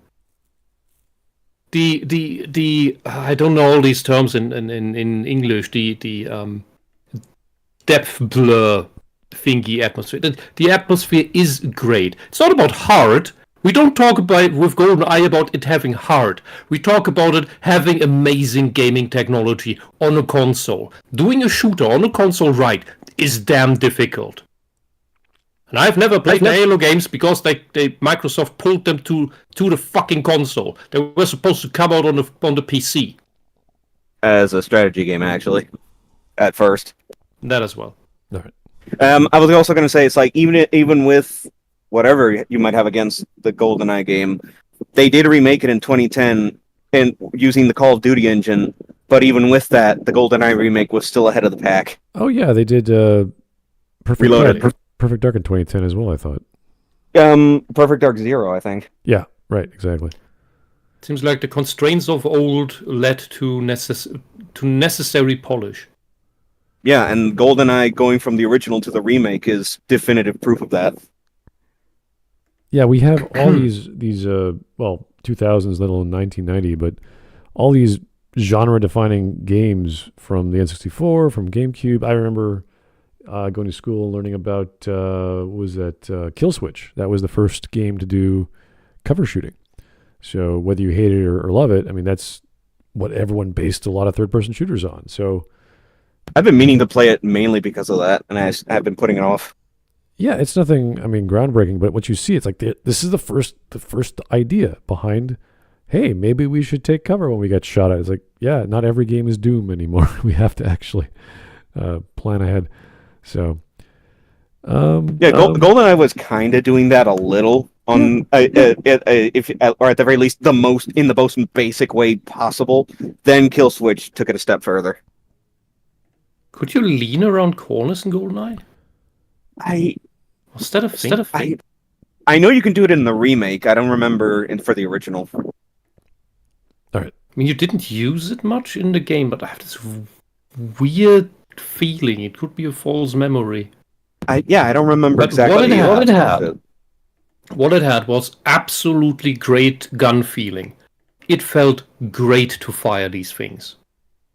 The I don't know all these terms in English. The depth blur thingy atmosphere. The atmosphere is great. It's not about hard. We don't talk about with GoldenEye about it having hard. We talk about it having amazing gaming technology on a console. Doing a shooter on a console right is damn difficult. And I've never played the Halo games because Microsoft pulled them to the fucking console. They were supposed to come out on the PC. As a strategy game, actually. At first. That as well. All right. I was also going to say, it's like, even with whatever you might have against the GoldenEye game, they did remake it in 2010 and using the Call of Duty engine, but even with that, the GoldenEye remake was still ahead of the pack. Oh, yeah, they did Perfect Reloaded. Dark. Perfect Dark in 2010 as well, I thought. Perfect Dark Zero, I think. Yeah, right, exactly. Seems like the constraints of old led to necessary polish. Yeah, and GoldenEye going from the original to the remake is definitive proof of that. Yeah, we have all these 2000s, let alone 1990, but all these genre-defining games from the N64, from GameCube. I remember going to school and learning about, Kill Switch. That was the first game to do cover shooting. So whether you hate it or love it, I mean, that's what everyone based a lot of third-person shooters on. So I've been meaning to play it mainly because of that, and I've been putting it off. yeah, it's nothing, I mean, groundbreaking, but what you see, it's like this is the first idea behind, hey, maybe we should take cover when we get shot at. It's like, yeah, not every game is Doom anymore. We have to actually plan ahead. So, GoldenEye was kind of doing that a little on, or at the very least, the most basic way possible. Then Kill Switch took it a step further. Could you lean around corners in GoldenEye? I know you can do it in the remake. I don't remember for the original. all right. I mean, you didn't use it much in the game, but I have this weird feeling. It could be a false memory. I don't remember But exactly what it had was absolutely great gun feeling. It felt great to fire these things.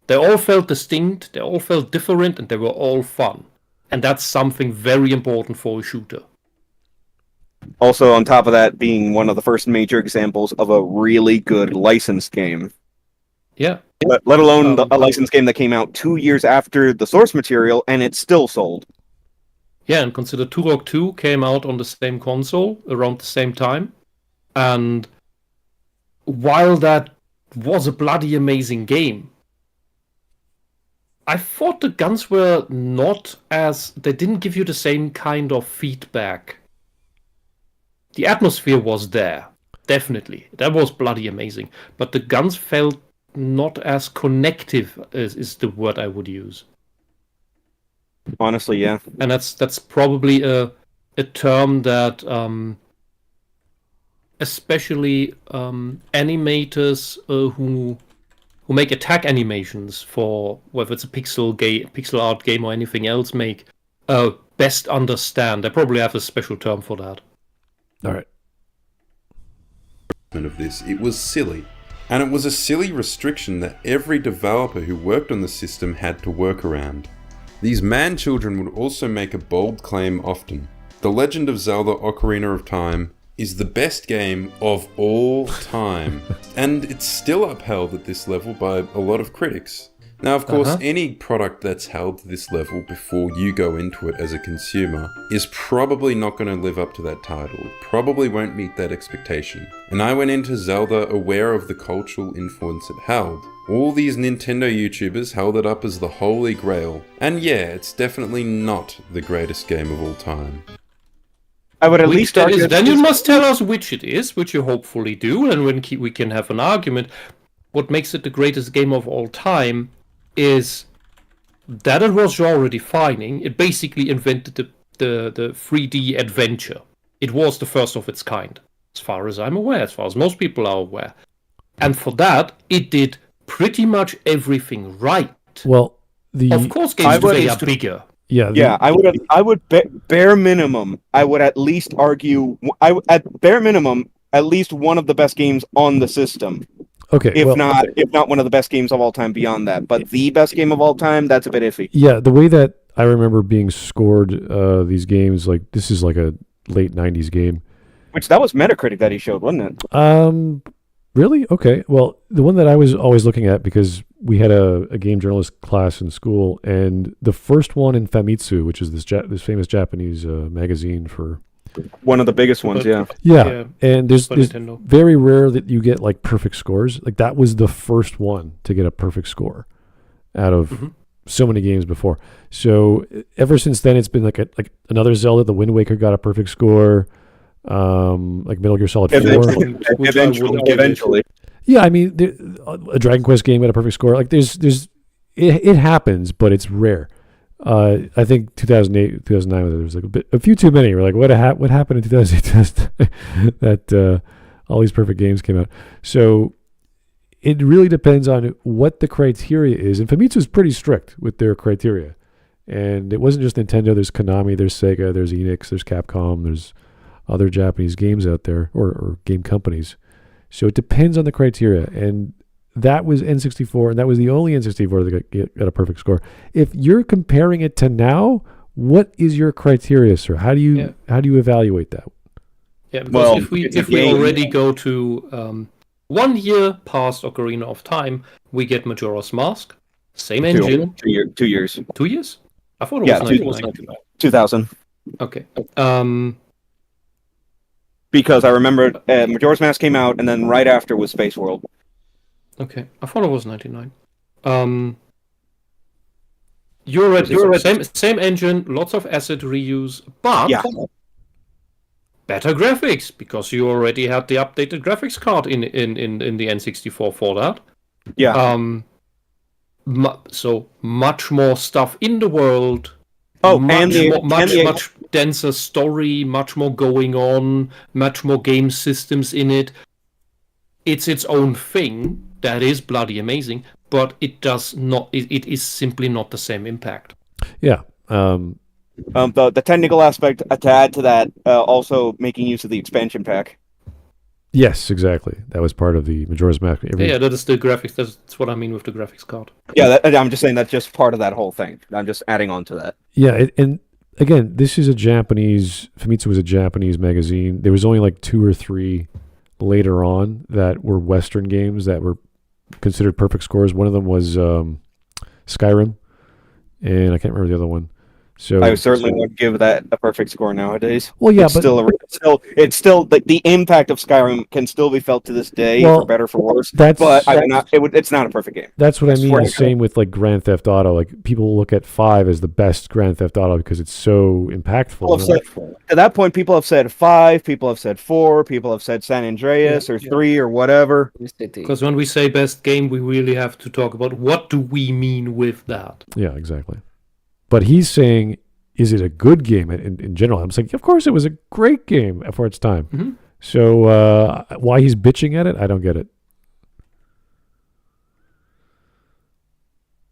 They all felt distinct, they all felt different, and they were all fun. And that's something very important for a shooter. Also, on top of that, being one of the first major examples of a really good licensed game. Yeah, let alone a licensed game that came out 2 years after the source material, and it's still sold. Yeah, and consider Turok 2 came out on the same console around the same time. And while that was a bloody amazing game, I thought the guns were not as... They didn't give you the same kind of feedback. The atmosphere was there, definitely. That was bloody amazing. But the guns felt not as connective, is the word I would use. Honestly, yeah. And that's probably a term that especially animators who make attack animations for whether it's a pixel art game or anything else make best understand. They probably have a special term for that. All right. Of this, it was silly. And it was a silly restriction that every developer who worked on the system had to work around. These man-children would also make a bold claim often. The Legend of Zelda Ocarina of Time is the best game of all time. And it's still upheld at this level by a lot of critics. Now, of course, any product that's held to this level before you go into it as a consumer is probably not going to live up to that title. It probably won't meet that expectation. And I went into Zelda aware of the cultural influence it held. All these Nintendo YouTubers held it up as the holy grail. And yeah, it's definitely not the greatest game of all time. I would at least argue... Then you must tell us which it is, which you hopefully do, and when we can have an argument. What makes it the greatest game of all time is that it was genre defining. It basically invented the 3D adventure. It was the first of its kind, as far as I'm aware, as far as most people are aware. And for that, it did pretty much everything right. Well, of course, games today are bigger. Yeah, I would bare minimum. I would at least argue. At bare minimum, at least one of the best games on the system. Okay, if not one of the best games of all time beyond that. But the best game of all time, that's a bit iffy. Yeah, the way that I remember being scored these games, like this is like a late 90s game. Which that was Metacritic that he showed, wasn't it? Really? Okay. Well, the one that I was always looking at, because we had a game journalist class in school, and the first one in Famitsu, which is this famous Japanese magazine for... One of the biggest ones, yeah. And there's very rare that you get like perfect scores. Like that was the first one to get a perfect score out of so many games before. So ever since then, it's been like another Zelda. The Wind Waker got a perfect score. Like Metal Gear Solid 4. Eventually. Yeah, I mean, a Dragon Quest game got a perfect score. Like it happens, but it's rare. I think 2008, 2009, there was like a few too many. We're like, what happened in 2008 that all these perfect games came out? So it really depends on what the criteria is. And Famitsu is pretty strict with their criteria. And it wasn't just Nintendo. There's Konami, there's Sega, there's Enix, there's Capcom, there's other Japanese games out there or game companies. So it depends on the criteria. And that was N64, and that was the only N64 that got a perfect score. If you're comparing it to now, what is your criteria, sir? How do you evaluate that? Yeah, because if we already go to 1 year past Ocarina of Time, we get Majora's Mask, same engine. 2 years. 2 years? I thought it was 99. 2000. Okay. Because I remember Majora's Mask came out, and then right after was Space World. Okay, I thought it was 99. You're right. Same engine, lots of asset reuse, but better graphics, because you already had the updated graphics card in the N64 for that. Yeah. So much more stuff in the world. Much denser story, much more going on, much more game systems in it. It's its own thing. That is bloody amazing, but it does not. It is simply not the same impact. Yeah. The technical aspect to add to that, also making use of the expansion pack. Yes, exactly. That was part of the Majora's Mask. Yeah, that is the graphics. That's what I mean with the graphics card. Yeah, I'm just saying that's just part of that whole thing. I'm just adding on to that. Yeah, and again, this is Famitsu was a Japanese magazine. There was only like 2 or 3 later on that were Western games that were considered perfect scores. One of them was Skyrim, and I can't remember the other one. So I certainly would give that a perfect score nowadays. Well, yeah, it's but still the impact of Skyrim can still be felt to this day, Well, for better or for worse. that's- But it's not a perfect game. that's what I mean. swear The to same with like Grand Theft Auto. Like people look at 5 as the best Grand Theft Auto because it's so impactful. People have said, to that point, people have said 5, people have said 4, people have said San Andreas or 3 or whatever. Because when we say best game, we really have to talk about what do we mean with that. Yeah, exactly. But he's saying, is it a good game in general? I'm saying, of course, it was a great game for its time. Mhm. So why he's bitching at it, I don't get it.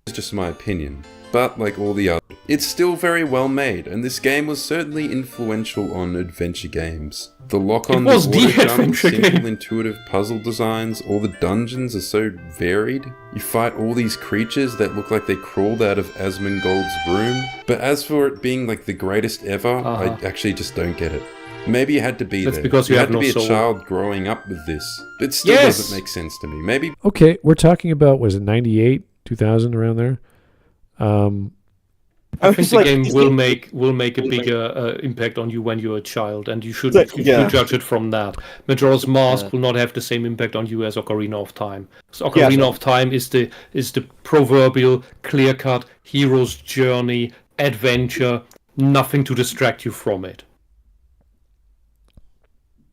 It's just my opinion, but like all the other, it's still very well made, and this game was certainly influential on adventure games. The lock-on, the was the auto jump, adventure simple, game. intuitive puzzle designs, all the dungeons are so varied. You fight all these creatures that look like they crawled out of Asmongold's room. But as for it being like the greatest ever, I actually just don't get it. Maybe you had to be That's there. because you had have to no be a soul. child growing up with this. It still Yes! doesn't make sense to me. Maybe Okay, we're talking about, was it 98, 2000, around there? I think the game will make a bigger impact on you when you're a child, and you should judge it from that. Majora's Mask will not have the same impact on you as Ocarina of Time. So Ocarina of Time is the proverbial clear-cut hero's journey, adventure, nothing to distract you from it.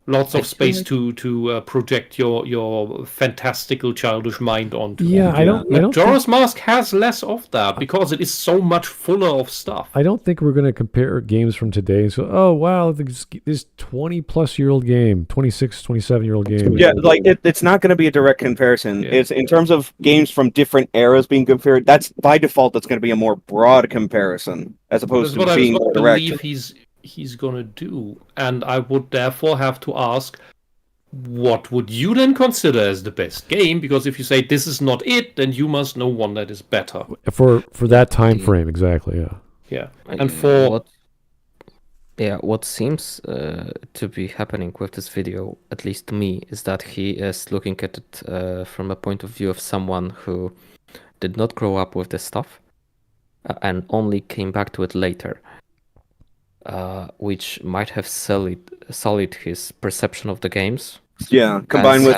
Lots of space to project your fantastical childish mind onto. Yeah, I don't Majora's Mask has less of that because it is so much fuller of stuff. I don't think we're going to compare games from today. So, oh, wow, this 20-plus-year-old game, 26, 27-year-old game. Yeah, like it's not going to be a direct comparison. Yeah. It's in terms of games from different eras being compared. That's by default. That's going to be a more broad comparison as opposed That's to what being I more direct. believe he's gonna do, and I would therefore have to ask, what would you then consider as the best game? Because if you say this is not it, then you must know one that is better. For that time frame, exactly, yeah. Yeah, and for what seems to be happening with this video, at least to me, is that he is looking at it from a point of view of someone who did not grow up with this stuff and only came back to it later. Which might have sullied his perception of the games. Yeah, combined with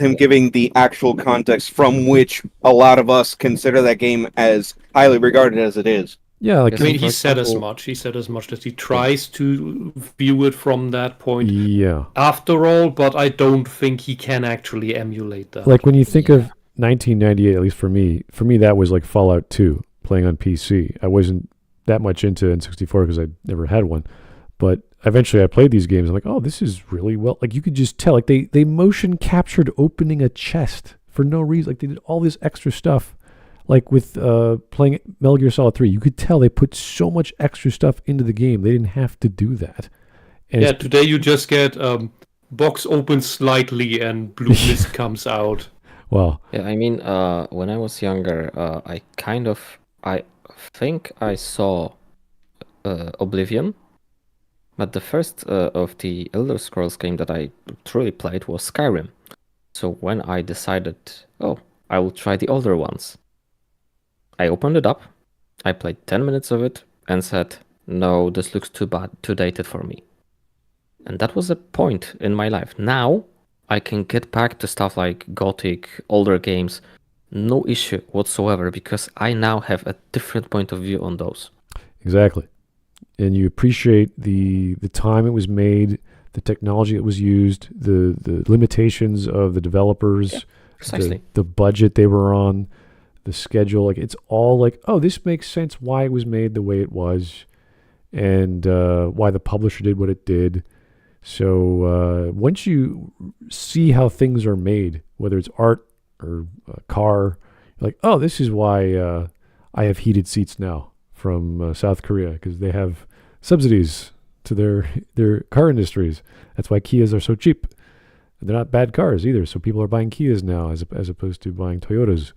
him giving the actual context from which a lot of us consider that game as highly regarded as it is. Yeah, like I mean, he for said as example- much. He said as much that he tries to view it from that point. yeah. After all, but I don't think he can actually emulate that. Like when you think of 1998, at least for me that was like Fallout 2 playing on PC. I wasn't that much into N64 because I never had one, but eventually I played these games. I'm like, oh, this is really well. Like you could just tell, like they motion captured opening a chest for no reason. Like they did all this extra stuff. Like with playing Metal Gear Solid 3, you could tell they put so much extra stuff into the game. They didn't have to do that. And yeah, today you just get box opens slightly and blue mist comes out. Wow. Yeah, I mean, when I was younger, I think I saw Oblivion, but the first of the Elder Scrolls game that I truly played was Skyrim. So when I decided, I will try the older ones, I opened it up, I played 10 minutes of it, and said, no, this looks too bad, too dated for me. And that was a point in my life. Now, I can get back to stuff like Gothic, older games, no issue whatsoever, because I now have a different point of view on those. Exactly. And you appreciate the time it was made, the technology that was used, the limitations of the developers, Precisely. the budget they were on, the schedule. Like it's all like, oh, this makes sense why it was made the way it was, and why the publisher did what it did. So once you see how things are made, whether it's art or a car, you're like, oh, this is why I have heated seats now from South Korea, because they have subsidies to their car industries. That's why Kias are so cheap. They're not bad cars either, so people are buying Kias now as opposed to buying Toyotas.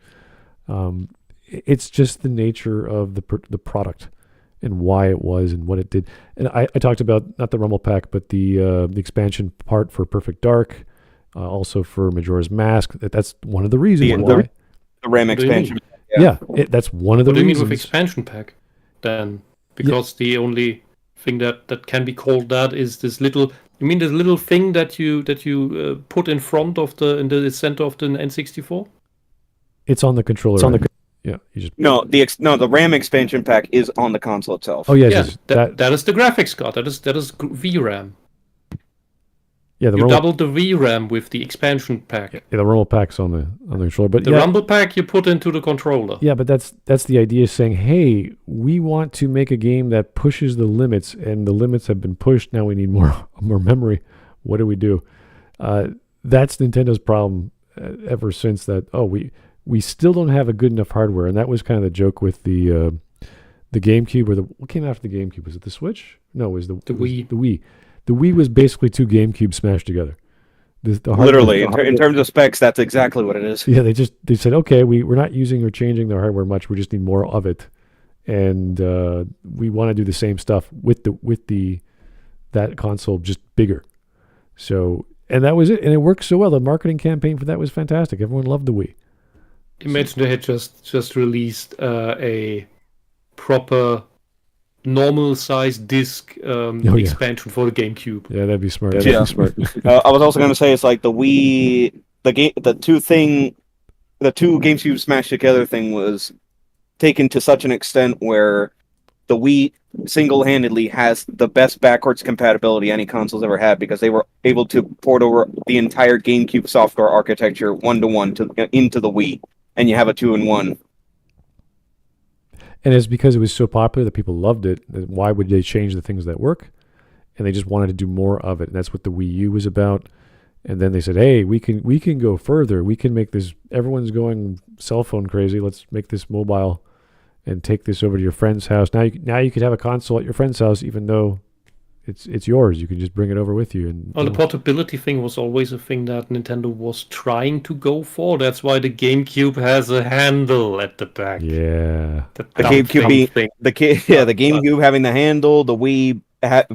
It's just the nature of the product and why it was and what it did. And I talked about not the Rumble Pack, but the expansion part for Perfect Dark Also for Majora's Mask. That's one of the reasons why. The RAM What do you mean? expansion. Yeah, that's one of the What do you mean reasons. with expansion pack? Then, because the only thing that can be called that is this little. You mean this little thing that you put in front of in the center of the N64? It's on the controller. It's on the yeah. You just The RAM expansion pack is on the console itself. oh yes, Yeah, yes, that is the graphics card. That is VRAM. yeah. The You Rumble, doubled the VRAM with the expansion pack. yeah, the Rumble pack's on the controller, but The yeah, Rumble pack you put into the controller. yeah, but that's the idea, saying, hey, we want to make a game that pushes the limits, and the limits have been pushed. Now we need more memory. What do we do? That's Nintendo's problem ever since that. Oh, we still don't have a good enough hardware, and that was kind of the joke with the GameCube, or what came after the GameCube? Was it the Switch? No, it was the Wii. The Wii. The Wii was basically two GameCubes smashed together. The Literally, in terms of specs, that's exactly what it is. yeah, they said, okay, we're not using or changing the hardware much. We just need more of it, and we want to do the same stuff with that console, just bigger. So, and that was it, and it worked so well. The marketing campaign for that was fantastic. Everyone loved the Wii. Imagine they had just released a proper normal size disc expansion for the GameCube. Yeah, that'd be smart. Yeah. Smart. I was also going to say it's like the Wii, the two GameCube smashed together thing was taken to such an extent where the Wii single-handedly has the best backwards compatibility any console's ever had, because they were able to port over the entire GameCube software architecture 1-to-1 into the Wii, and you have a 2-in-1. And it's because it was so popular that people loved it. Why would they change the things that work? And they just wanted to do more of it. And that's what the Wii U was about. And then they said, hey, we can go further. We can make this, everyone's going cell phone crazy. Let's make this mobile and take this over to your friend's house. Now you could have a console at your friend's house, even though it's yours. You can just bring it over with you. And The portability thing was always a thing that Nintendo was trying to go for. That's why the GameCube has a handle at the back. yeah. The GameCube the GameCube having the handle, the Wii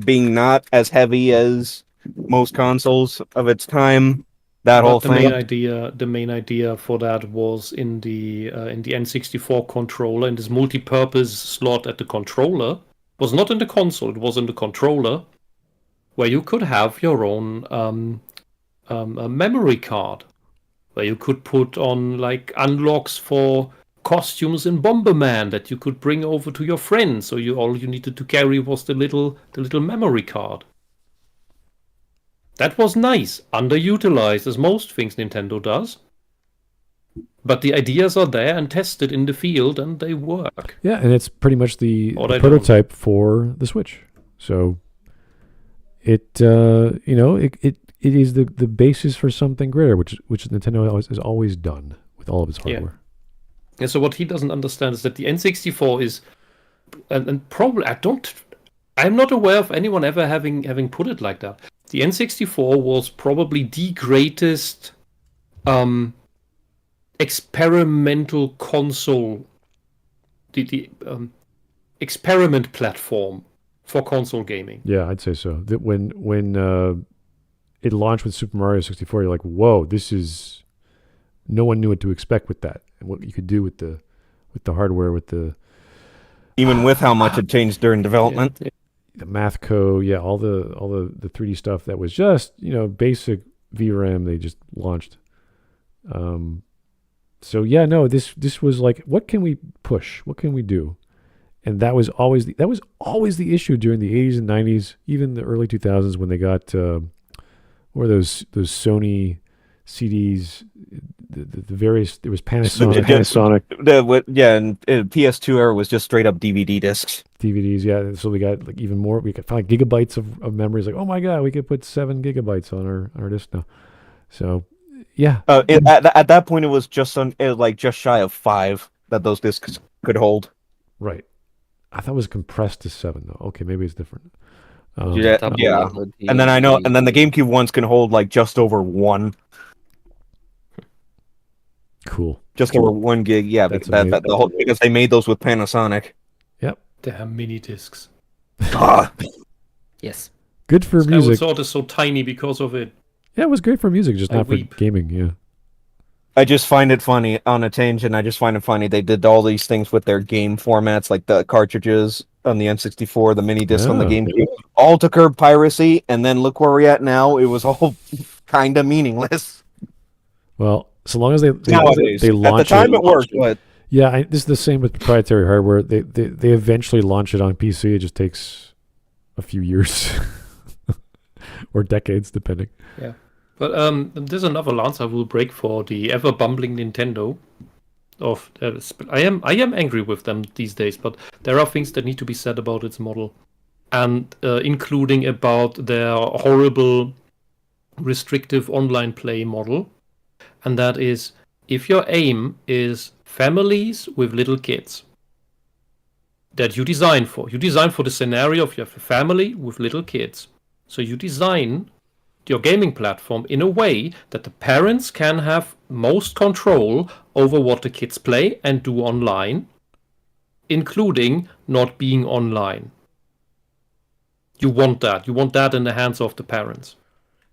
being not as heavy as most consoles of its time. That whole thing. The main idea for that was in the N64 controller, in this multi-purpose slot at the controller. Was not in the console, it was in the controller, where you could have your own a memory card, where you could put on like unlocks for costumes in Bomberman that you could bring over to your friends. So all you needed to carry was the little memory card. That was nice, underutilized as most things Nintendo does. But the ideas are there and tested in the field, and they work. Yeah, and it's pretty much the prototype for the Switch. So it is the basis for something greater, which Nintendo has always done with all of its hardware. Yeah. So what he doesn't understand is that the N64 is, and probably I'm not aware of anyone ever having put it like that. The N64 was probably the greatest experimental console, the experiment platform for console gaming. Yeah, I'd say so. That when it launched with Super Mario 64, you're like, whoa, no one knew what to expect with that, and what you could do with the hardware, even with how much it changed during development. Yeah, the math code, all the 3D stuff that was just basic VRAM. They just launched. So this was like, what can we push? What can we do? And that was always the issue during the 80s and 90s, even the early 2000s, when they got those Sony CDs, the various, there was Panasonic. And PS2 era was just straight up DVD discs. DVDs, yeah. So we got like even more. We could find gigabytes of memories. Like, oh my god, we could put 7 gigabytes on our disc now. So yeah. At that point, it was just shy of 5 that those discs could hold. Right. I thought it was compressed to 7 though. Okay, maybe it's different. Yeah. And then the GameCube ones can hold like just over 1. Cool. Just over 1 gig. Yeah, because they made those with Panasonic. Yep. They have mini discs. Yes. Good for music. Skyward Sword is so tiny because of it. Yeah, it was great for music, just I not weep. for gaming. Yeah. I just find it funny on a tangent. I just find it funny they did all these things with their game formats, like the cartridges on the N64, the mini disc on the Yeah. GameCube, all to curb piracy. And then look where we're at now. It was all kind of meaningless. Well, so long as they Nowadays, at the launch time it, it worked, but yeah, this is the same with proprietary hardware. They eventually launch it on PC. It just takes a few years or decades, depending. Yeah. But there's another lance I will break for the ever bumbling Nintendo. I am angry with them these days, but there are things that need to be said about its model, and including about their horrible restrictive online play model, and that is if your aim is families with little kids that you design for the scenario of you have a family with little kids, so you design your gaming platform in a way that the parents can have most control over what the kids play and do online, including not being online. You want that. You want that in the hands of the parents.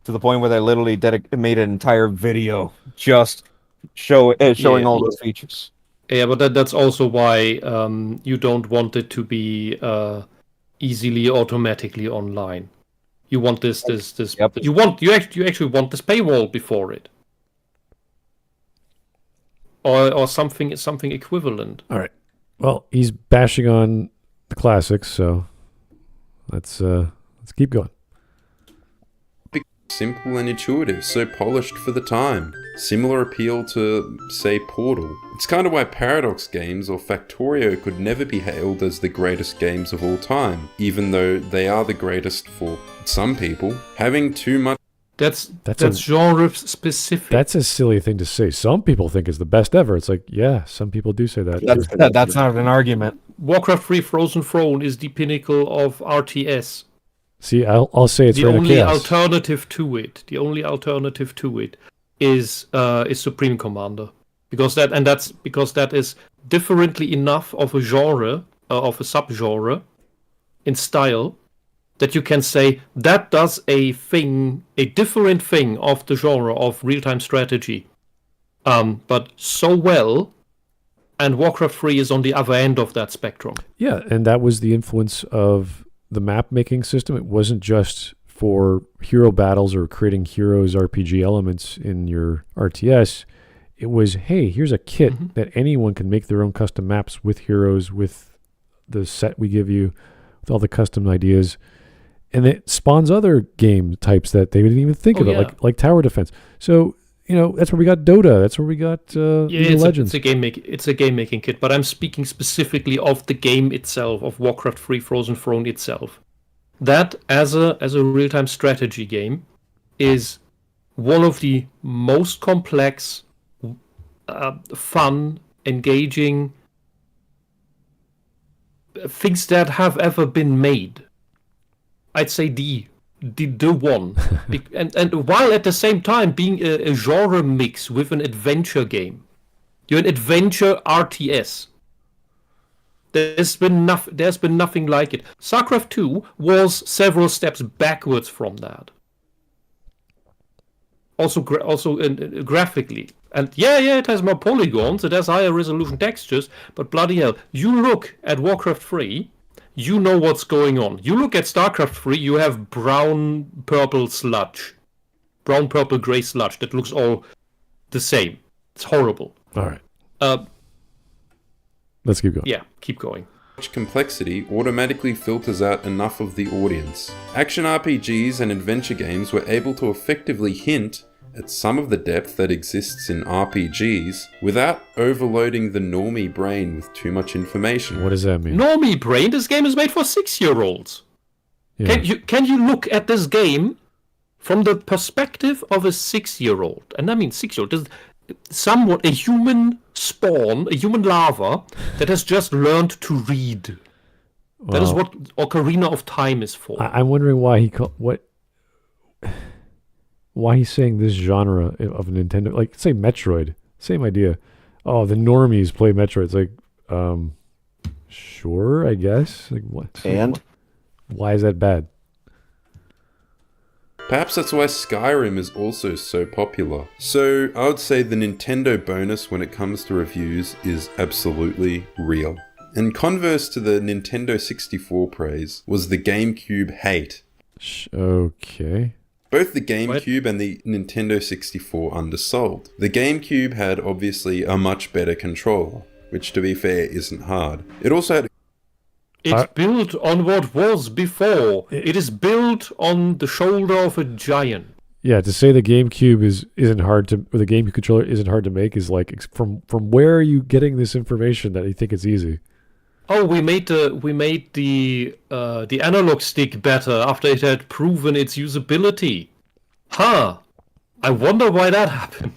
to the point where they literally made an entire video just showing all those features. Yeah, but that's also why you don't want it to be easily automatically online. You want this. Yep. You actually want this paywall before it, or something equivalent. All right. Well, he's bashing on the classics, so let's keep going. Simple and intuitive, so polished for the time. Similar appeal to, say, Portal. It's kind of why Paradox games or Factorio could never be hailed as the greatest games of all time, even though they are the greatest for some people. Having too much... That's genre specific. That's a silly thing to say. Some people think it's the best ever. It's like, yeah, some people do say that. That's not an argument. Warcraft 3 Frozen Throne is the pinnacle of RTS. See, I'll say it's The Reign of only Chaos. alternative to it is Supreme Commander, because that is differently enough of a genre, of a subgenre in style, that you can say that does a different thing of the genre of real-time strategy, but so well. And Warcraft 3 is on the other end of that spectrum. Yeah, and that was the influence of the map-making system. It wasn't just for hero battles or creating heroes RPG elements in your RTS. It was, hey, here's a kit that anyone can make their own custom maps with heroes, with the set we give you, with all the custom ideas. And it spawns other game types that they didn't even think about, like tower defense. So, that's where we got Dota. That's where we got Legends. It's a game making kit, but I'm speaking specifically of the game itself, of Warcraft 3 Frozen Throne itself. That as a real time strategy game is one of the most complex, fun, engaging things that have ever been made. I'd say the one, and while at the same time being a genre mix with an adventure game. You're an adventure RTS. There's been nothing like it. StarCraft 2 was several steps backwards from that. Also graphically, and it has more polygons, it has higher resolution textures, but bloody hell, you look at Warcraft 3. You know what's going on. You look at StarCraft 3, you have brown, purple sludge. Brown, purple, grey sludge that looks all the same. It's horrible. All right. Let's keep going. Yeah, keep going. Much complexity automatically filters out enough of the audience. Action RPGs and adventure games were able to effectively hint at some of the depth that exists in RPGs without overloading the normie brain with too much information. What does that mean? Normie brain? This game is made for 6-year-olds. Yeah. Can you look at this game from the perspective of a 6-year-old? And I mean 6-year-old. Somewhat a human spawn, a human larva that has just learned to read. Well, that is what Ocarina of Time is for. I'm wondering why he's saying this genre of Nintendo, like say Metroid, same idea. Oh, the normies play Metroid. It's like, sure, I guess. Like what? And why is that bad? Perhaps that's why Skyrim is also so popular. So I would say the Nintendo bonus when it comes to reviews is absolutely real. And converse to the Nintendo 64 praise was the GameCube hate. Okay. Both the GameCube and the Nintendo 64 undersold. The GameCube had obviously a much better controller, which to be fair isn't hard. It also had... It's built on what was before. It is built on the shoulder of a giant. Yeah, to say the GameCube isn't hard to, or the GameCube controller isn't hard to make is like, from where are you getting this information that you think it's easy? Oh, we made the analog stick better after it had proven its usability. Huh. I wonder why that happened.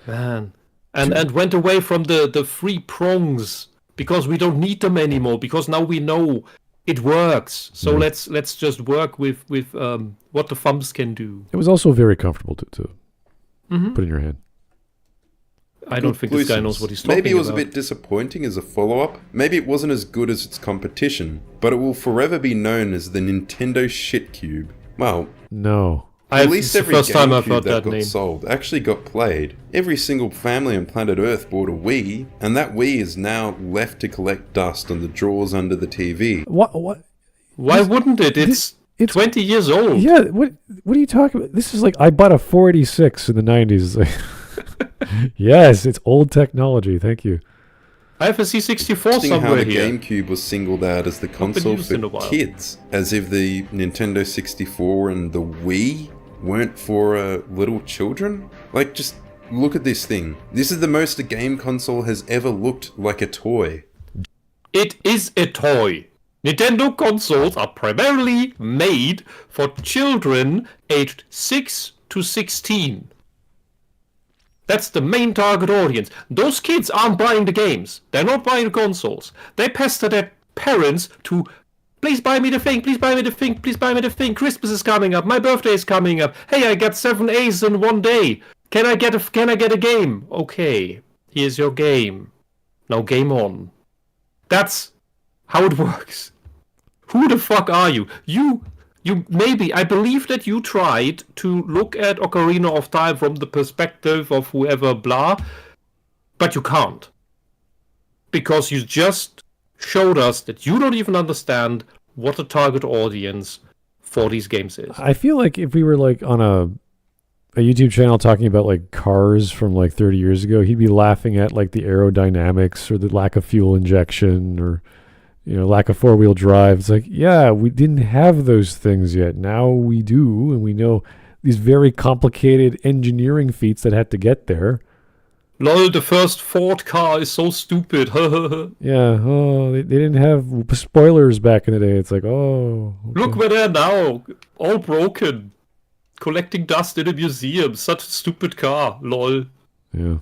Man. And went away from the 3 prongs because we don't need them anymore, because now we know it works. So let's just work with what the thumbs can do. It was also very comfortable to put in your hand. I don't think this guy knows what he's talking about. Maybe it was a bit disappointing as a follow-up. Maybe it wasn't as good as its competition, but it will forever be known as the Nintendo Shit Cube. Well, no. At least every GameCube that got name sold actually got played. Every single family on planet Earth bought a Wii, and that Wii is now left to collect dust on the drawers under the TV. What? Why wouldn't it? It's 20 years old. Yeah, what are you talking about? This is like, I bought a 486 in the 90s. Yes, it's old technology. Thank you. I have a C64 Interesting somewhere how the here. GameCube was singled out as the console for kids, as if the Nintendo 64 and the Wii weren't for little children. Like, just look at this thing. This is the most a game console has ever looked like a toy. It is a toy. Nintendo consoles are primarily made for children aged 6 to 16. That's the main target audience. Those kids aren't buying the games. They're not buying the consoles. They pester their parents to, please buy me the thing, please buy me the thing, please buy me the thing. Christmas is coming up. My birthday is coming up. Hey, I got 7 A's in one day. Can I get a game? Okay, here's your game. Now game on. That's how it works. Who the fuck are you? You maybe, I believe that you tried to look at Ocarina of Time from the perspective of whoever blah, but you can't. Because you just showed us that you don't even understand what the target audience for these games is. I feel like if we were like on a YouTube channel talking about like cars from like 30 years ago, he'd be laughing at like the aerodynamics or the lack of fuel injection or, you know, lack of 4-wheel drive. It's like, yeah, we didn't have those things yet. Now we do, and we know these very complicated engineering feats that had to get there. Lol, the first Ford car is so stupid. Yeah, they didn't have spoilers back in the day. It's like, oh. Okay. Look where they are now. All broken. Collecting dust in a museum. Such a stupid car. Lol. Yeah.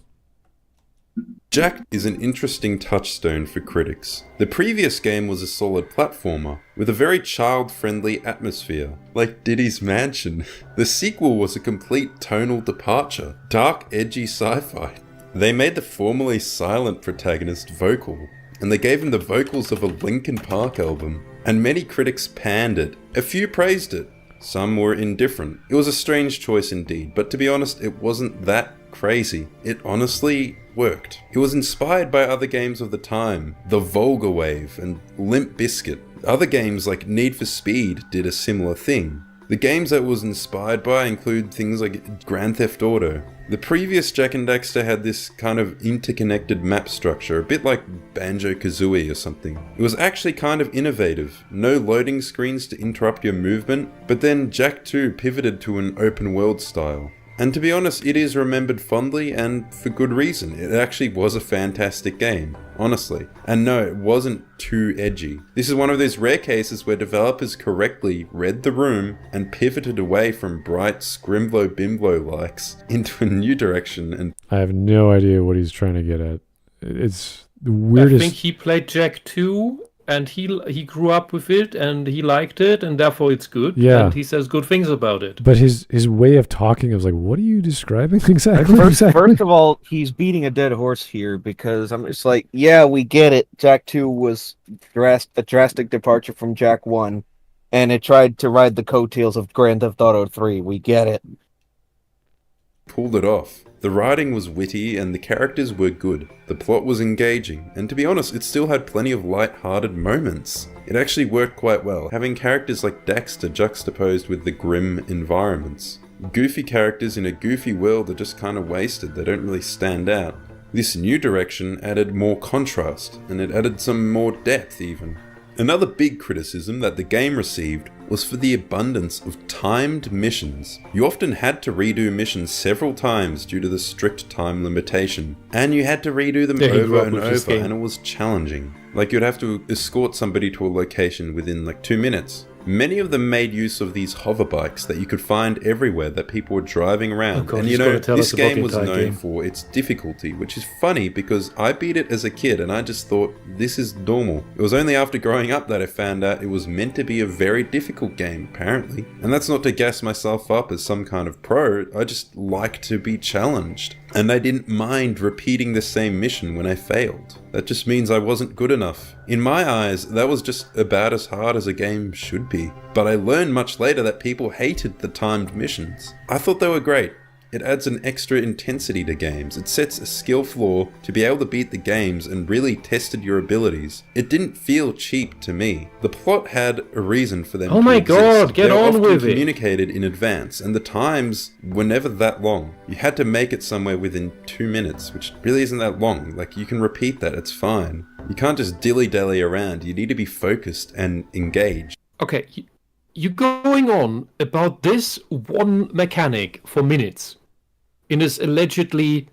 Jak is an interesting touchstone for critics. The previous game was a solid platformer, with a very child-friendly atmosphere, like Diddy's Mansion. The sequel was a complete tonal departure, dark, edgy sci-fi. They made the formerly silent protagonist vocal, and they gave him the vocals of a Linkin Park album, and many critics panned it. A few praised it, some were indifferent. It was a strange choice indeed, but to be honest, it wasn't that crazy. It honestly worked. It was inspired by other games of the time, the Volga Wave and Limp Bizkit. Other games like Need for Speed did a similar thing. The games that it was inspired by include things like Grand Theft Auto. The previous Jak and Daxter had this kind of interconnected map structure, a bit like Banjo-Kazooie or something. It was actually kind of innovative. No loading screens to interrupt your movement, but then Jak 2 pivoted to an open world style. And to be honest, it is remembered fondly and for good reason. It actually was a fantastic game, honestly. And no, it wasn't too edgy. This is one of those rare cases where developers correctly read the room and pivoted away from bright Scrimlo Bimblo likes into a new direction. And I have no idea what he's trying to get at. It's the weirdest. I think he played Jak 2 and he grew up with it and he liked it and therefore it's good. Yeah. And he says good things about it. But his way of talking, I was like, what are you describing exactly? First of all, he's beating a dead horse here because I'm just like, yeah, we get it. Jak 2 was a drastic departure from Jak 1. and it tried to ride the coattails of Grand Theft Auto 3. We get it. Pulled it off. The writing was witty and the characters were good. The plot was engaging, and to be honest, it still had plenty of light-hearted moments. It actually worked quite well, having characters like Dexter juxtaposed with the grim environments. Goofy characters in a goofy world are just kind of wasted, they don't really stand out. This new direction added more contrast, and it added some more depth even. Another big criticism that the game received was for the abundance of timed missions. You often had to redo missions several times due to the strict time limitation, and you had to redo them over and over, and it was challenging. Like you'd have to escort somebody to a location within like 2 minutes. Many of them made use of these hover bikes that you could find everywhere that people were driving around. And you know, this game was known for its difficulty, which is funny because I beat it as a kid and I just thought, this is normal. It was only after growing up that I found out it was meant to be a very difficult game, apparently. And that's not to gas myself up as some kind of pro, I just like to be challenged. And I didn't mind repeating the same mission when I failed. That just means I wasn't good enough. In my eyes, that was just about as hard as a game should be. But I learned much later that people hated the timed missions. I thought they were great. It adds an extra intensity to games. It sets a skill floor to be able to beat the games and really tested your abilities. It didn't feel cheap to me. The plot had a reason for them to exist. Oh my god, get on with it! They communicated in advance, and the times were never that long. You had to make it somewhere within 2 minutes, which really isn't that long. Like, you can repeat that, it's fine. You can't just dilly-dally around. You need to be focused and engaged. Okay, you're going on about this one mechanic for minutes in this allegedly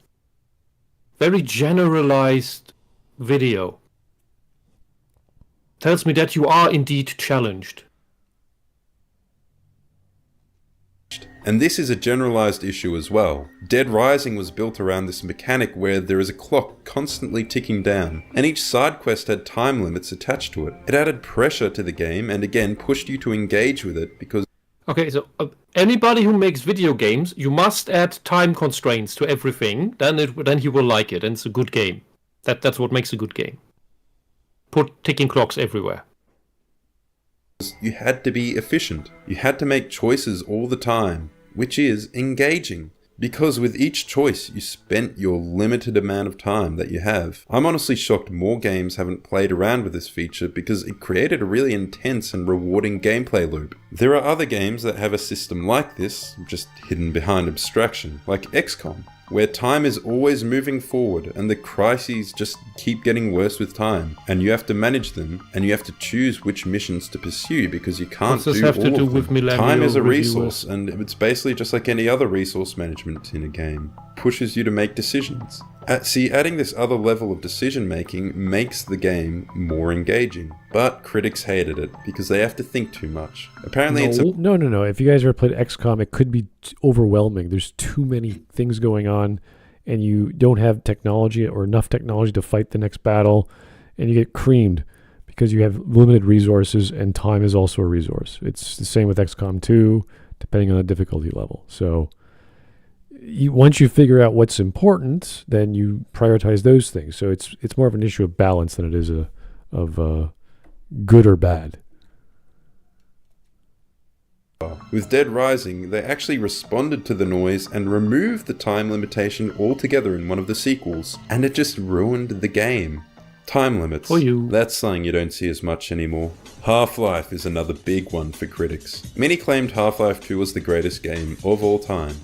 very generalized video. Tells me that you are indeed challenged. And this is a generalized issue as well. Dead Rising was built around this mechanic where there is a clock constantly ticking down, and each side quest had time limits attached to it. It added pressure to the game and again pushed you to engage with it because... Okay, so anybody who makes video games, you must add time constraints to everything, then he will like it, and it's a good game. That's what makes a good game. Put ticking clocks everywhere. You had to be efficient. You had to make choices all the time, which is engaging. Because with each choice, you spent your limited amount of time that you have. I'm honestly shocked more games haven't played around with this feature because it created a really intense and rewarding gameplay loop. There are other games that have a system like this, just hidden behind abstraction, like XCOM, where time is always moving forward and the crises just keep getting worse with time, and you have to manage them and you have to choose which missions to pursue because you can't do all of them. Time is a resource, and it's basically just like any other resource management in a game. Pushes you to make decisions. Adding this other level of decision making makes the game more engaging, but critics hated it because they have to think too much. Apparently No. If you guys ever played XCOM, it could be overwhelming. There's too many things going on, and you don't have technology or enough technology to fight the next battle, and you get creamed because you have limited resources, and time is also a resource. It's the same with XCOM 2, depending on the difficulty level. So once you figure out what's important, then you prioritize those things. So it's more of an issue of balance than it is of good or bad. With Dead Rising, they actually responded to the noise and removed the time limitation altogether in one of the sequels, and it just ruined the game. Time limits. For you. That's something you don't see as much anymore. Half-Life is another big one for critics. Many claimed Half-Life 2 was the greatest game of all time.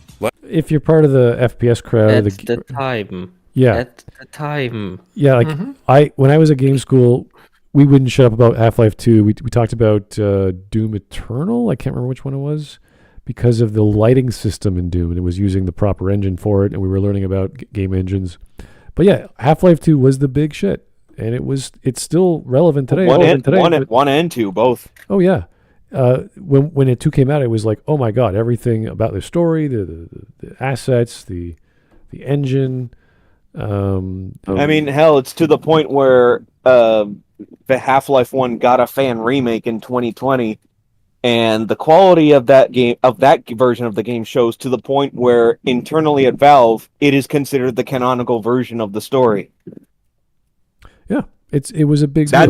If you're part of the FPS crowd... At the time. Yeah. At the time. Yeah, like, when I was at game school, we wouldn't shut up about Half-Life 2. We talked about Doom Eternal. I can't remember which one it was, because of the lighting system in Doom, and it was using the proper engine for it, and we were learning about game engines. But yeah, Half-Life 2 was the big shit, and it's still relevant today. One and two, both. Oh yeah. When it 2 came out, it was like, oh my god, everything about the story, the assets, the engine. I mean, hell, it's to the point where the Half-Life 1 got a fan remake in 2020, and the quality of that version of the game shows to the point where internally at Valve, it is considered the canonical version of the story. Yeah, it was a big deal.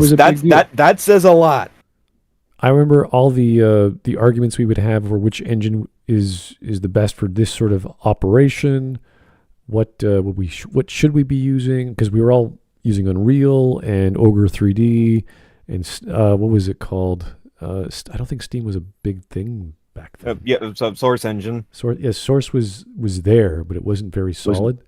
That says a lot. I remember all the arguments we would have for which engine is the best for this sort of operation. What should we be using? Because we were all using Unreal and Ogre 3D and what was it called? I don't think Steam was a big thing back then. So Source Engine. Source was there, but it wasn't very solid.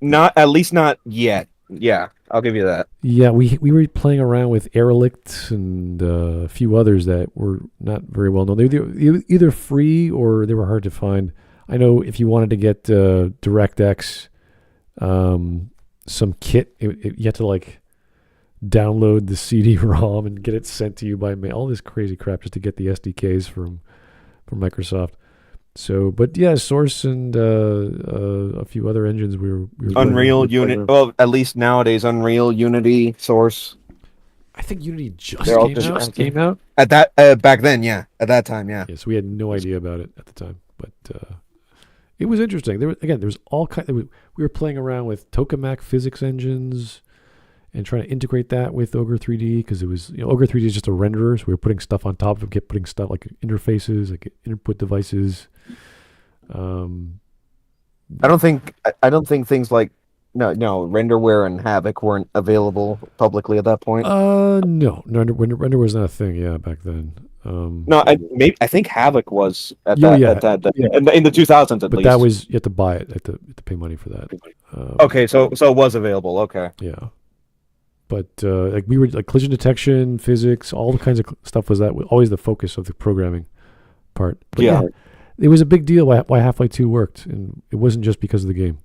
At least not yet. Yeah, I'll give you that. Yeah, we were playing around with Aerolict and a few others that were not very well known. They were either free or they were hard to find. I know if you wanted to get DirectX, some kit, you had to like download the CD-ROM and get it sent to you by mail. All this crazy crap just to get the SDKs from Microsoft. So, but yeah, Source and a few other engines we were Unreal, Unity. Well, at least nowadays, Unreal, Unity, Source. I think Unity just came out at that back then. Yeah, at that time. Yeah. Yes, we had no idea about it at the time, but it was interesting. There was all kind. We were playing around with tokamak physics engines and trying to integrate that with Ogre 3D because it was Ogre 3D is just a renderer, so we were putting stuff on top of it, putting stuff like interfaces, like input devices. I don't think things like renderware and Havoc weren't available publicly at that point. No, render was not a thing. Yeah, back then. I think Havoc was at that in the 2000s at least. But that was you had to buy it. You had to pay money for that. Okay, so it was available. Okay. Yeah. But like we were like collision detection, physics, all the kinds of stuff was always the focus of the programming part. But yeah, it was a big deal why Half-Life 2 worked, and it wasn't just because of the game.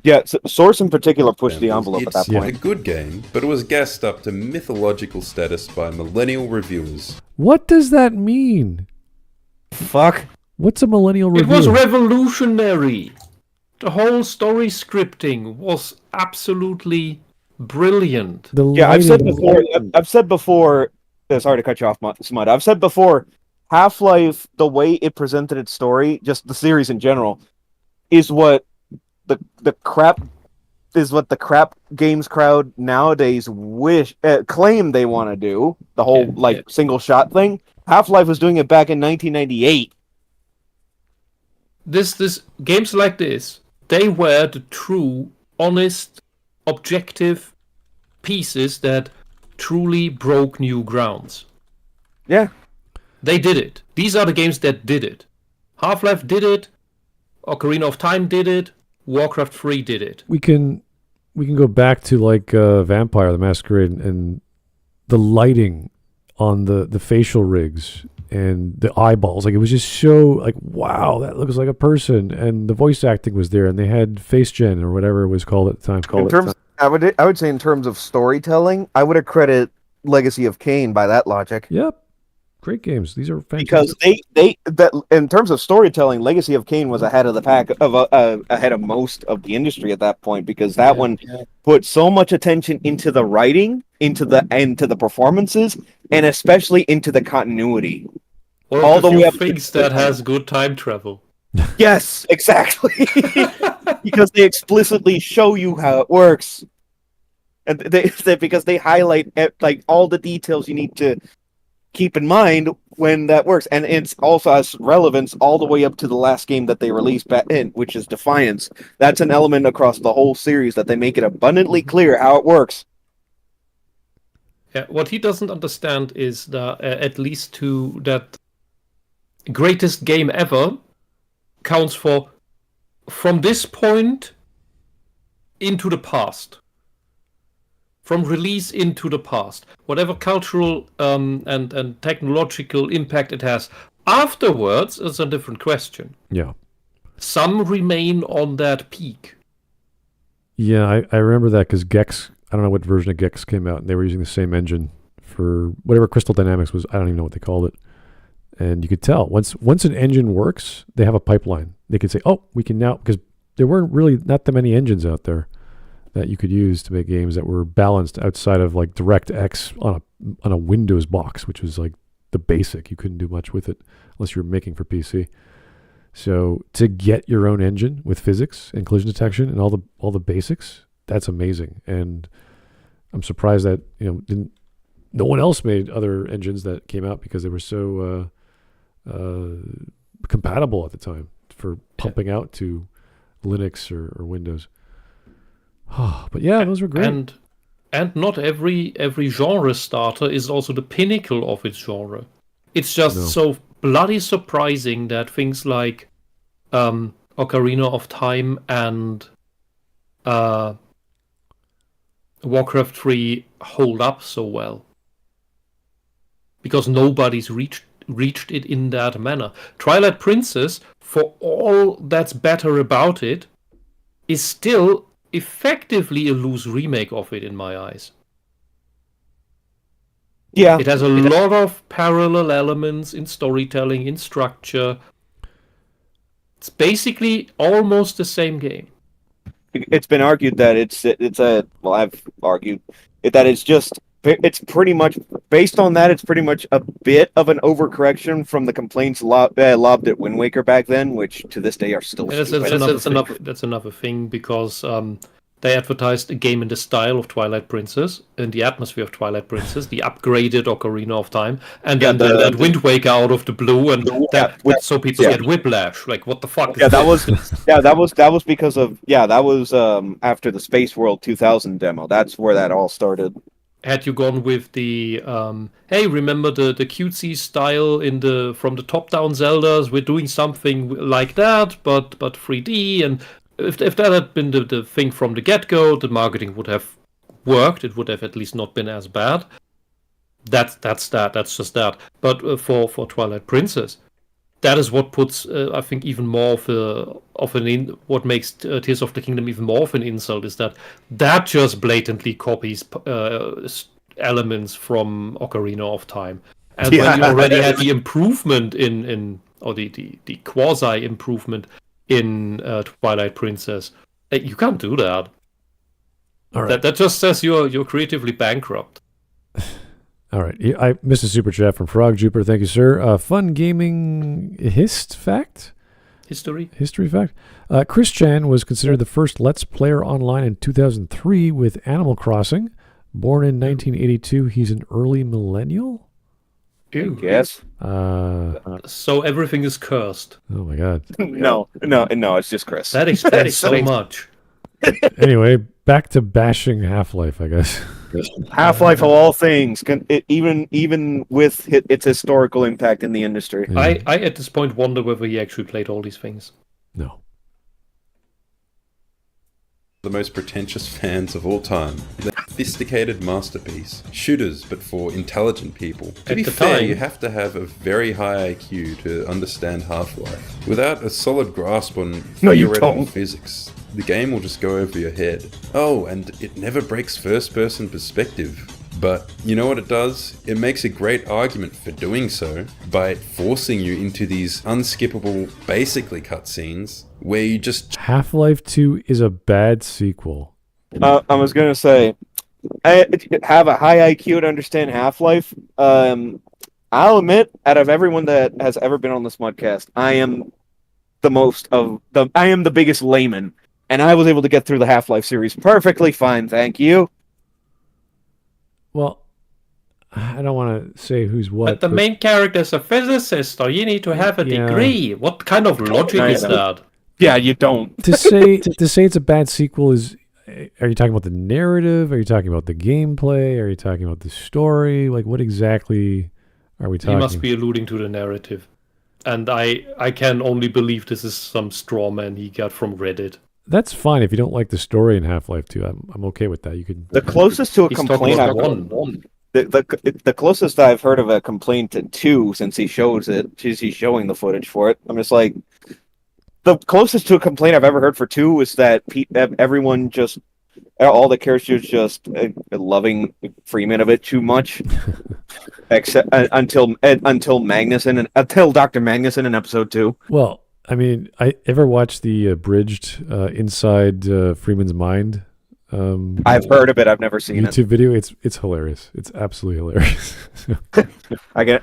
Yeah, Source in particular pushed the envelope at that point. It's a good game, but it was gassed up to mythological status by Millennial reviewers. What does that mean? Fuck. What's a Millennial reviewer? It was revolutionary. The whole story scripting was absolutely brilliant. I've said before. Sorry to cut you off, Smud. I've said before. Half-Life, the way it presented its story, just the series in general, is what the crap games crowd nowadays claim they want to do. The whole single shot thing. Half-Life was doing it back in 1998. This games like this, they were the true, honest, objective pieces that truly broke new grounds. Yeah. They did it. These are the games that did it. Half-Life did it. Ocarina of Time did it. Warcraft 3 did it. We can go back to like Vampire the Masquerade and the lighting on the facial rigs and the eyeballs. Like it was just so like, wow, that looks like a person. And the voice acting was there, and they had face gen or whatever it was called at the time. I would say in terms of storytelling, I would accredit Legacy of Kain by that logic. Yep. Great games. These are fantastic. Because they in terms of storytelling, Legacy of Kain was ahead of the pack ahead of most of the industry at that point, because that one put so much attention into the writing, into the performances, and especially into the continuity. All the way up things that has good time travel. Yes, exactly. Because they explicitly show you how it works, and because they highlight like all the details you need to keep in mind when that works, and it's also has relevance all the way up to the last game that they released back in, which is Defiance. That's an element across the whole series that they make it abundantly clear how it works. Yeah, what he doesn't understand is that at least to that greatest game ever counts for from this point into the past. From release into the past, whatever cultural and technological impact it has afterwards is a different question. Yeah, some remain on that peak. Yeah, I remember that because Gex. I don't know what version of Gex came out, and they were using the same engine for whatever Crystal Dynamics was. I don't even know what they called it. And you could tell once an engine works, they have a pipeline. They could say, "Oh, we can now," because there weren't really not that many engines out there that you could use to make games that were balanced outside of like DirectX on a Windows box, which was like the basic. You couldn't do much with it unless you were making for PC. So to get your own engine with physics and collision detection and all the basics, that's amazing. And I'm surprised that didn't no one else made other engines that came out because they were so compatible at the time for pumping out to Linux or Windows. But yeah, those were great. And not every genre starter is also the pinnacle of its genre. It's just so bloody surprising that things like Ocarina of Time and Warcraft 3 hold up so well. Because nobody's reached it in that manner. Twilight Princess, for all that's better about it, is still effectively a loose remake of it in my eyes. Yeah. It has a lot of parallel elements in storytelling, in structure. It's basically almost the same game. It's been argued that I've argued that it's pretty much based on that. It's pretty much a bit of an overcorrection from the complaints lobbed at Wind Waker back then, which to this day are still. That's another thing because they advertised a game in the style of Twilight Princess, in the atmosphere of Twilight Princess, the upgraded Ocarina of Time, and then that Wind Waker out of the blue, and so people get whiplash. Like, what the fuck? That was because of that was after the Space World 2000 demo. That's where that all started. Had you gone with the hey, remember the cutesy style from the top-down Zeldas? We're doing something like that, but 3D. And if that had been the thing from the get-go, the marketing would have worked. It would have at least not been as bad. That's just that. But for Twilight Princess, that is what puts I think even more what makes Tears of the Kingdom even more of an insult is that just blatantly copies elements from Ocarina of Time, and when you already had the improvement or the quasi improvement in Twilight Princess, you can't do that. All right. That just says you're creatively bankrupt. All right. I missed a super chat from Frog Jupiter. Thank you, sir. Fun gaming history fact. Chris Chan was considered the first Let's Player online in 2003 with Animal Crossing. Born in 1982, he's an early millennial? Yes. So everything is cursed. Oh my god. No, it's just Chris. That explains so much. Anyway, back to bashing Half-Life, I guess. Half-Life of all things, even with its historical impact in the industry. Yeah. I at this point wonder whether he actually played all these things. No. The most pretentious fans of all time. The sophisticated masterpiece. Shooters, but for intelligent people. To be fair, you have to have a very high IQ to understand Half-Life. Without a solid grasp on theoretical physics, the game will just go over your head. Oh, and it never breaks first-person perspective. But you know what it does? It makes a great argument for doing so by forcing you into these unskippable, basically cutscenes where you just... Half-Life 2 is a bad sequel. I was going to say, I have a high IQ to understand Half-Life. I'll admit, out of everyone that has ever been on the Smudcast, I am the biggest layman. And I was able to get through the Half-Life series perfectly fine, thank you. Well, I don't want to say who's what. But the main character is a physicist, or you need to have a degree. What kind of logic is that? Yeah, you don't. to say it's a bad sequel is... Are you talking about the narrative? Are you talking about the gameplay? Are you talking about the story? Like, what exactly are we talking? He must be alluding to the narrative. And I can only believe this is some straw man he got from Reddit. That's fine if you don't like the story in Half-Life 2. I'm okay with that. You could. The closest to a complaint I've the closest I've heard of a complaint to 2 since he's showing the footage for it. I'm just like, the closest to a complaint I've ever heard for 2 is that everyone just, all the characters just loving Freeman a bit too much, except until Magnuson and until Dr. Magnuson in episode 2. Well, I mean, I ever watched the abridged Inside Freeman's Mind? I've heard of it. I've never seen YouTube video. It's hilarious. It's absolutely hilarious.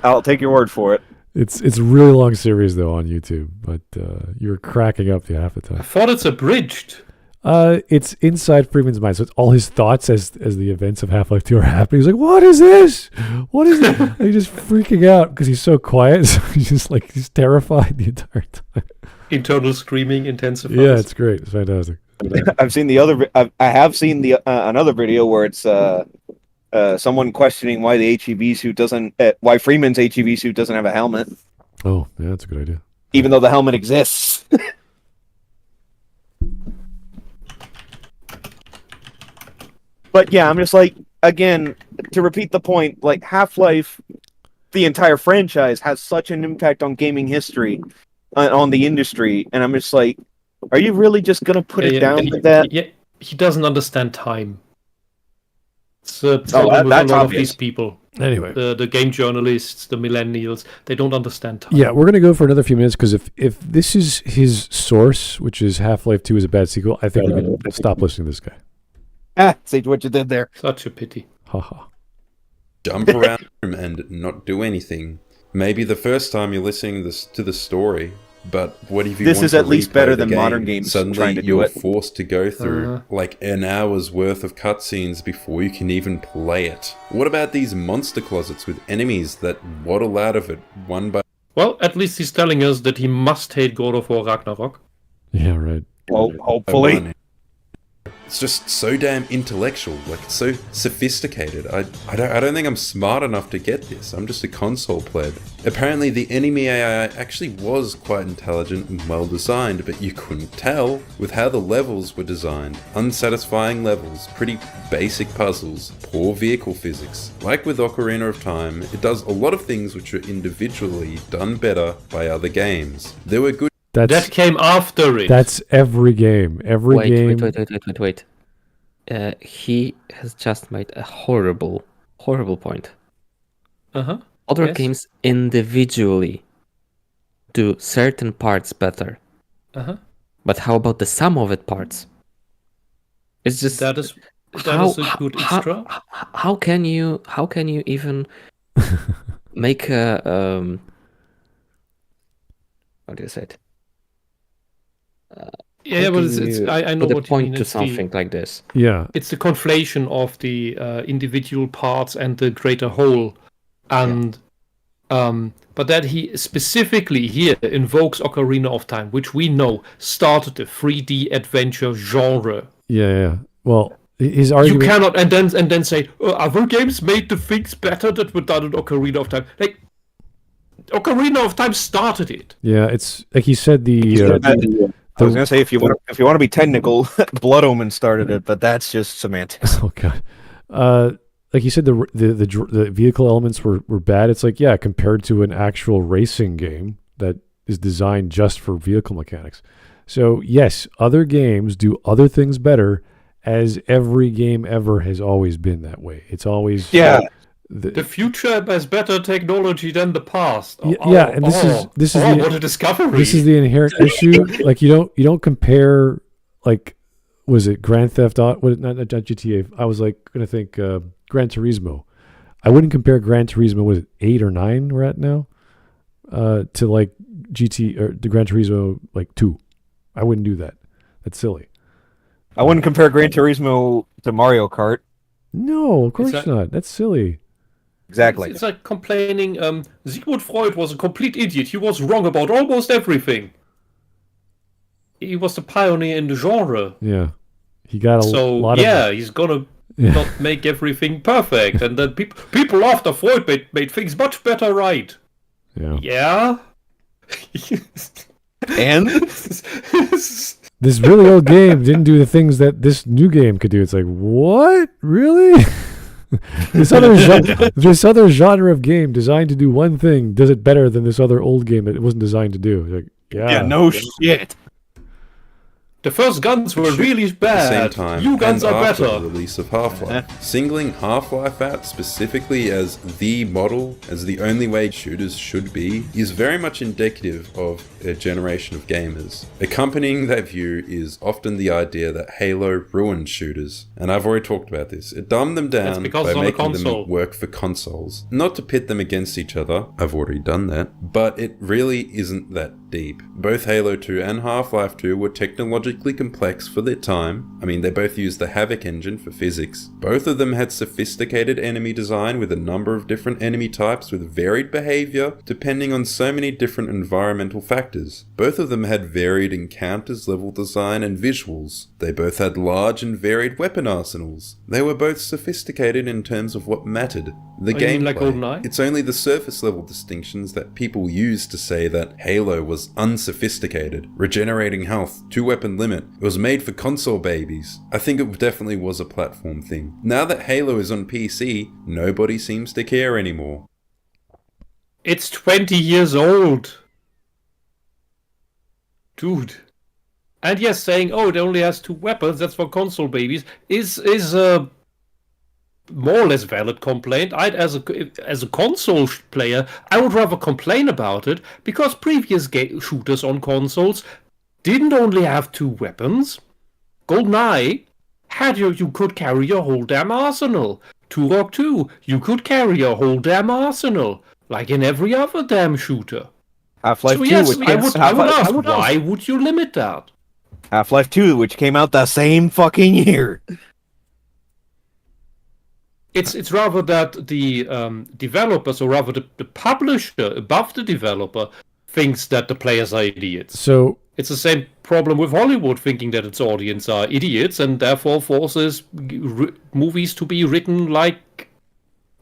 I'll take your word for it. It's a really long series though on YouTube, but you're cracking up half the time. I thought it's abridged. It's inside Freeman's mind, so it's all his thoughts as the events of Half-Life 2 are happening. He's like, "What is this? What is it?" And he's just freaking out because he's so quiet. So he's terrified the entire time. Internal screaming intensifies. Yeah, it's great. It's fantastic. I've seen the other. I have seen the another video where it's someone questioning why the HEV suit doesn't, why Freeman's HEV suit doesn't have a helmet, Oh, yeah, that's a good idea. even though the helmet exists. But yeah, I'm just like, again, to repeat the point, like Half-Life, the entire franchise has such an impact on gaming history, on the industry, and I'm just like, are you really just gonna put it down to that? Yeah, he doesn't understand time. It's a problem with a lot of these people. Anyway, The game journalists, the millennials, they don't understand time. yeah, we're gonna go for another few minutes because if this is his source, which is Half-Life 2 is a bad sequel, I think we can stop listening to this guy. See what you did there. Such a pity. Haha. Jump around and not do anything. Maybe the first time you're listening to the story, but what if you This want is to at least replay better the than game? modern games Suddenly trying to do you're it. forced to go through like an hour's worth of cutscenes before you can even play it. What about these monster closets with enemies that waddle out of it one by Well, at least he's telling us that he must hate God of War Ragnarok. Yeah, right. Well, hopefully. one? It's just so damn intellectual, like it's so sophisticated. I don't think I'm smart enough to get this. I'm just a console pleb. Apparently the enemy AI actually was quite intelligent and well designed, but you couldn't tell with how the levels were designed. Unsatisfying levels, pretty basic puzzles, poor vehicle physics. Like with Ocarina of Time, it does a lot of things which are individually done better by other games. There were good That came after it. That's every game. Every game. Wait. He has just made a horrible point. Uh-huh. Other Yes. games individually do certain parts better. Uh-huh. But how about the sum of it parts? It's just That is a good extra. How can you even make a how do you say it? Yeah, How but can it's you I know put a what you point mean. to It's something like this. Yeah. It's the conflation of the individual parts and the greater whole, and but that he specifically here invokes Ocarina of Time, which we know started the 3D adventure genre. Yeah. Well, his You argument. cannot and then say other games made the things better that were done in Ocarina of Time. Like Ocarina of Time started it. Yeah, it's like he said. I was gonna say if you want to be technical, Blood Omen started it, but that's just semantics. Oh god. Like you said, the vehicle elements were bad. It's like, yeah, compared to an actual racing game that is designed just for vehicle mechanics. So yes, other games do other things better, as every game ever has always been that way. It's always The future has better technology than the past. Yeah, and this is what a discovery. This is the inherent issue. Like you don't compare, like, was it Grand Theft Auto? Not GTA. I was like gonna think Gran Turismo. I wouldn't compare Gran Turismo. Was it 8 or 9 we're at now? To like GT or the Gran Turismo like 2. I wouldn't do that. That's silly. I wouldn't compare Gran Turismo to Mario Kart. No, of course not. That's silly. Exactly. It's like complaining Sigmund Freud was a complete idiot. He was wrong about almost everything. He was the pioneer in the genre. Yeah, he got a lot of. Yeah, he's gonna not make everything perfect, and then people after Freud made things much better right. Yeah. Yeah. And this really old game didn't do the things that this new game could do. It's like, what? Really? This other genre of game designed to do one thing does it better than this other old game that it wasn't designed to do. Like, yeah, no shit. The first guns were really At the bad. same time, You guns and are after better. the release of Half-Life. Singling Half-Life out specifically as the model, as the only way shooters should be, is very much indicative of a generation of gamers. Accompanying that view is often the idea that Halo ruined shooters, and I've already talked about this. It dumbed them That's down because by it's on a making console. them work for consoles. Not to pit them against each other, I've already done that, but it really isn't that deep. Both Halo 2 and Half-Life 2 were technologically technologically complex for their time. I mean, they both used the Havoc engine for physics. Both of them had sophisticated enemy design with a number of different enemy types with varied behavior depending on so many different environmental factors. Both of them had varied encounters, level design, and visuals. They both had large and varied weapon arsenals. They were both sophisticated in terms of what mattered. The gameplay. Like GoldenEye? It's only the surface level distinctions that people use to say that Halo was unsophisticated. Regenerating health, 2-weapon limit. It was made for console babies. I think it definitely was a platform thing. Now that Halo is on PC, nobody seems to care anymore. It's 20 years old. Dude. And yes, saying, oh, it only has 2 weapons, that's for console babies, is a more or less valid complaint. As a console player, I would rather complain about it, because previous shooters on consoles didn't only have 2 weapons. GoldenEye had you could carry your whole damn arsenal. Turok 2, you could carry your whole damn arsenal, like in every other damn shooter. Half-Life So 2, yes, which I would ask, why would you limit that? Half-Life 2, which came out the same fucking year. It's rather that the developers, or rather the publisher above the developer, thinks that the players are idiots. So it's the same problem with Hollywood thinking that its audience are idiots and therefore forces movies to be written like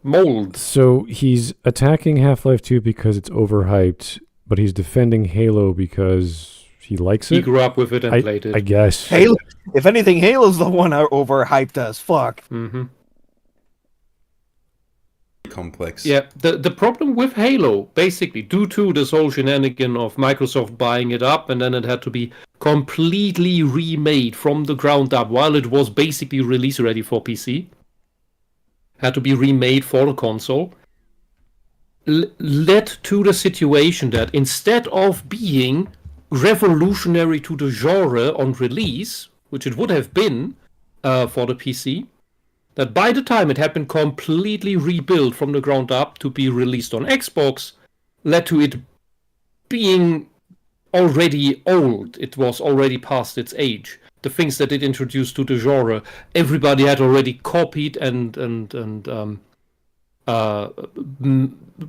mold. So he's attacking Half-Life 2 because it's overhyped, but he's defending Halo because he likes it. He grew up with it and played it. I guess. Halo. If anything, Halo's the one overhyped as fuck. Mm-hmm. Complex. Yeah, the problem with Halo, basically, due to this whole shenanigan of Microsoft buying it up, and then it had to be completely remade from the ground up while it was basically release ready for PC, had to be remade for the console, led to the situation that instead of being revolutionary to the genre on release, which it would have been for the PC, that by the time it had been completely rebuilt from the ground up to be released on Xbox, led to it being already old. It was already past its age. The things that it introduced to the genre, everybody had already copied and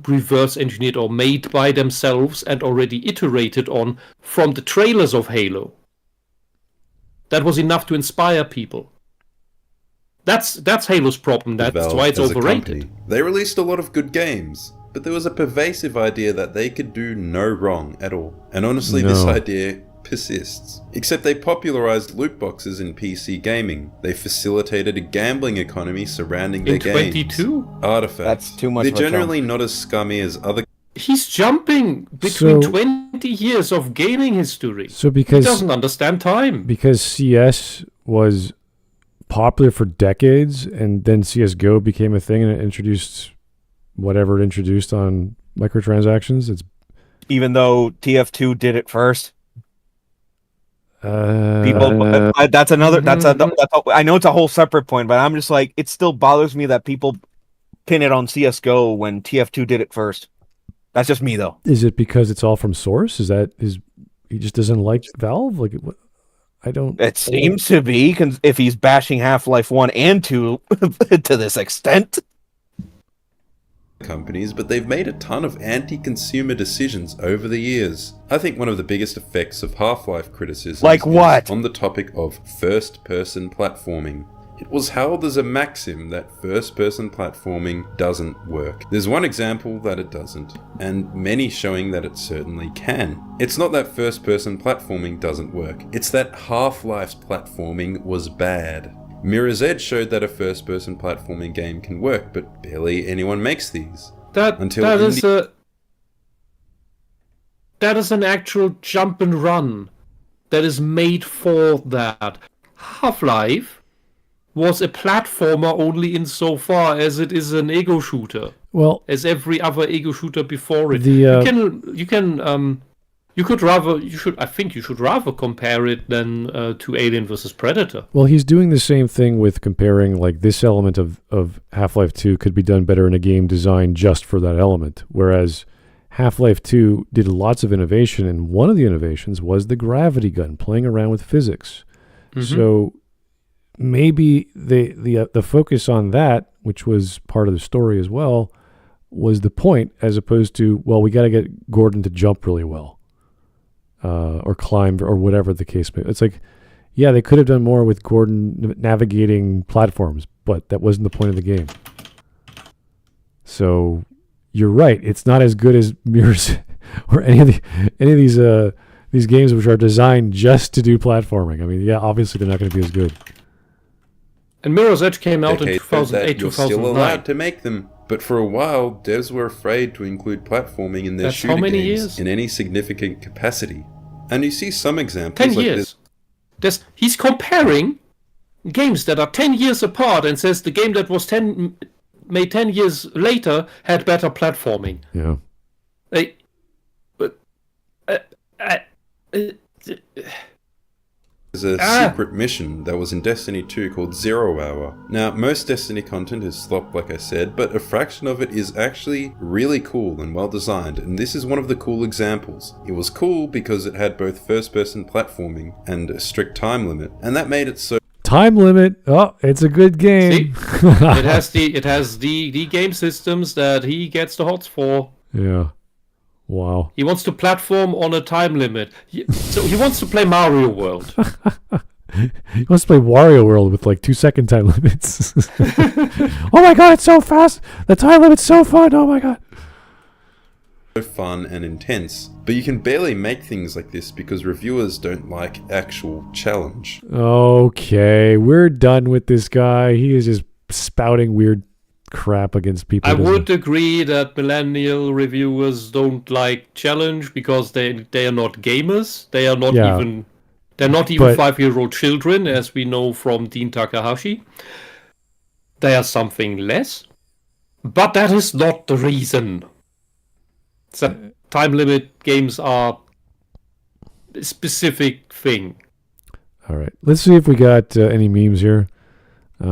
reverse engineered or made by themselves and already iterated on from the trailers of Halo. That was enough to inspire people. That's Halo's problem. That's Valve why it's as a overrated. company. They released a lot of good games, but there was a pervasive idea that they could do no wrong at all. And honestly, this idea persists. Except they popularized loot boxes in PC gaming. They facilitated a gambling economy surrounding their games. In 22? Artifacts. That's too much They're of a jump. generally not as scummy as other. He's jumping between 20 years of gaming history. So because he doesn't understand time. Because CS was popular for decades, and then CS:GO became a thing, and it introduced whatever it introduced on microtransactions. It's Even though TF2 did it first. people. That's another. I know it's a whole separate point, but I'm just like, it still bothers me that people pin it on CS:GO when TF2 did it first. That's just me, though. Is it because it's all from Source? He just doesn't like Valve? Like, I don't. It seems to be, if he's bashing Half-Life 1 and 2 to this extent. Companies, but they've made a ton of anti-consumer decisions over the years. I think one of the biggest effects of Half-Life criticism Like what? is on the topic of first-person platforming. It was held as a maxim that first-person platforming doesn't work. There's one example that it doesn't, and many showing that it certainly can. It's not that first-person platforming doesn't work, it's that Half-Life's platforming was bad. Mirror's Edge showed that a first-person platforming game can work, but barely anyone makes these. That is an actual jump and run that is made for that. Half-Life was a platformer only insofar as it is an ego shooter. Well, as every other ego shooter before it. I think you should rather compare it than to Alien vs. Predator. Well, he's doing the same thing with comparing, like, this element of Half-Life 2 could be done better in a game designed just for that element, whereas Half-Life 2 did lots of innovation, and one of the innovations was the gravity gun, playing around with physics. So maybe the focus on that, which was part of the story as well, was the point, as opposed to, well, we got to get Gordon to jump really well, or climb, or whatever the case may be. It's like, yeah, they could have done more with Gordon navigating platforms, but that wasn't the point of the game. So you're right; it's not as good as Mirror's or any of these games which are designed just to do platforming. I mean, yeah, obviously they're not going to be as good. And Mirror's Edge came out in Decade 2008, you're still 2009. allowed to make them, but for a while, devs were afraid to include platforming in their That's shooter how many games years? in any significant capacity. And you see some examples 10 like years. He's comparing games that are 10 years apart and says the game that was made 10 years later had better platforming. Yeah. There's a secret mission that was in Destiny 2 called 0 Hour. Now, most Destiny content is slop, like I said, but a fraction of it is actually really cool and well designed, and this is one of the cool examples. It was cool because it had both first-person platforming and a strict time limit, and that made it so... Time limit. Oh, it's a good game. See? it has the game systems that he gets the hots for. Yeah. Wow. He wants to platform on a time limit. So he wants to play Mario World. He wants to play Wario World with like 2-second time limits. Oh my god, it's so fast! The time limit's so fun! Oh my god. fun and intense, but you can barely make things like this because reviewers don't like actual challenge. Okay, we're done with this guy. He is just spouting weird crap against people. I would agree that millennial reviewers don't like challenge because they are not gamers. They are not even... They're not even 5-year-old children, as we know from Dean Takahashi. They are something less. But that is not the reason. So time limit games are a specific thing. All right. Let's see if we got any memes here. We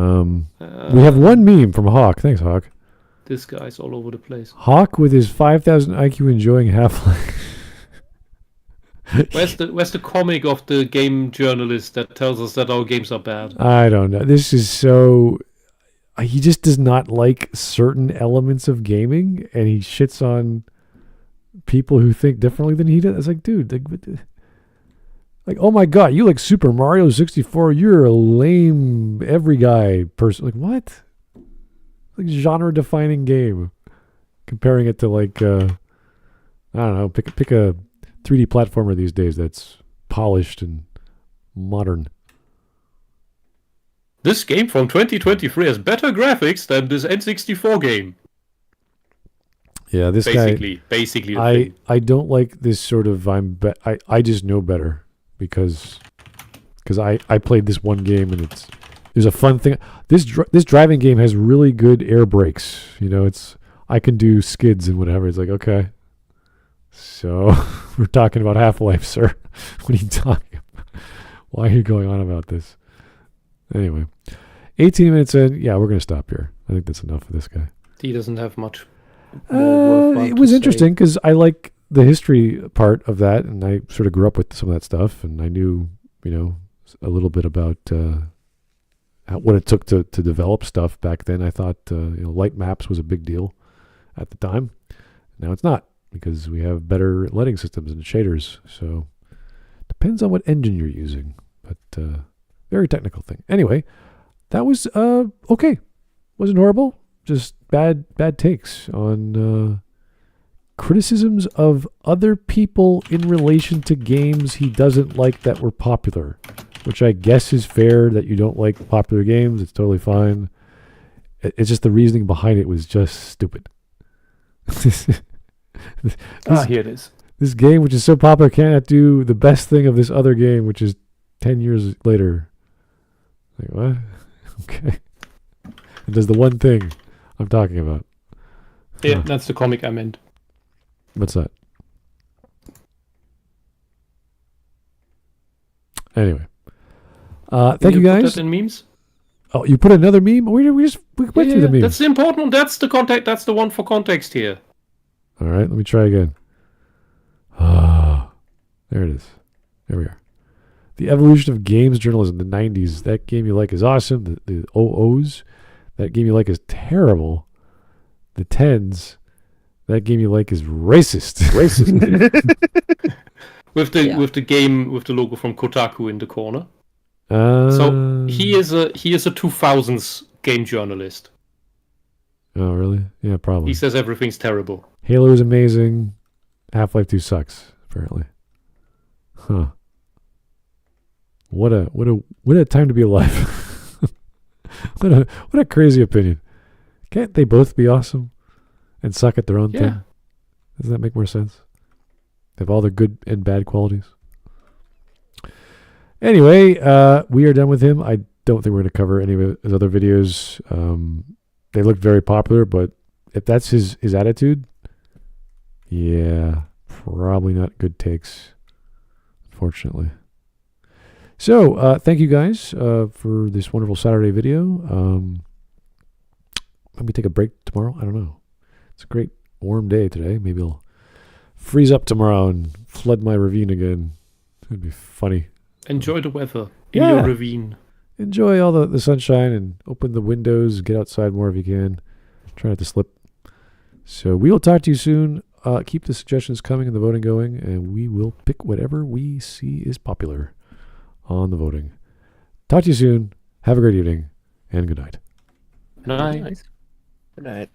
have one meme from Hawk. Thanks, Hawk. This guy's all over the place. Hawk with his 5,000 IQ enjoying Half-Life. Where's the comic of the game journalist that tells us that our games are bad? I don't know. This is so... He just does not like certain elements of gaming, and he shits on people who think differently than he does. It's like, dude, like, oh my god, you like Super Mario 64? You're a lame every guy person. Like, what? Like, genre-defining game. Comparing it to like, I don't know, pick a 3D platformer these days that's polished and modern. This game from 2023 has better graphics than this N64 game. Yeah, this basically, guy. Basically, I don't like this sort of. I just know better because I played this one game and there's a fun thing. This driving game has really good air brakes. You know, I can do skids and whatever. It's like, okay. So we're talking about Half-Life, sir. What are you talking about? Why are you going on about this? Anyway, 18 minutes in. Yeah, we're going to stop here. I think that's enough for this guy. He doesn't have much more it was interesting because I like the history part of that, and I sort of grew up with some of that stuff, and I knew, a little bit about what it took to develop stuff back then. I thought, light maps was a big deal at the time. Now it's not, because we have better lighting systems and shaders. So depends on what engine you're using, but very technical thing. Anyway, that was okay. Wasn't horrible. Just bad takes on criticisms of other people in relation to games he doesn't like that were popular, which I guess is fair that you don't like popular games. It's totally fine. It's just the reasoning behind it was just stupid. Here it is. This game, which is so popular, cannot do the best thing of this other game, which is 10 years later. Like, what? Okay. It does the one thing I'm talking about. Yeah, that's the comic I meant. What's that? Anyway. Thank you guys. Put that in memes? Oh, you put another meme? We went through the meme. That's the important. That's the context. That's the one for context here. All right, let me try again. Ah, there it is. There we are. The evolution of games journalism in the 90s. That game you like is awesome. The OOs. That game you like is terrible. The 10s. That game you like is racist. with the game with the logo from Kotaku in the corner. So he is a 2000s game journalist. Oh really? Yeah, probably. He says everything's terrible. Halo is amazing. Half-Life 2 sucks, apparently. Huh. What a time to be alive. what a crazy opinion. Can't they both be awesome and suck at their own thing? Doesn't that make more sense? They have all their good and bad qualities. Anyway, we are done with him. I don't think we're going to cover any of his other videos. They look very popular, but if that's his attitude, yeah, probably not good takes, unfortunately. So, thank you guys for this wonderful Saturday video. Maybe take a break tomorrow. I don't know. It's a great warm day today. Maybe I'll freeze up tomorrow and flood my ravine again. It'd be funny. Enjoy the weather in your ravine. Enjoy all the sunshine and open the windows. Get outside more if you can. Try not to slip. So we will talk to you soon. Keep the suggestions coming and the voting going, and we will pick whatever we see is popular on the voting. Talk to you soon. Have a great evening, and good night. Nice. Good night.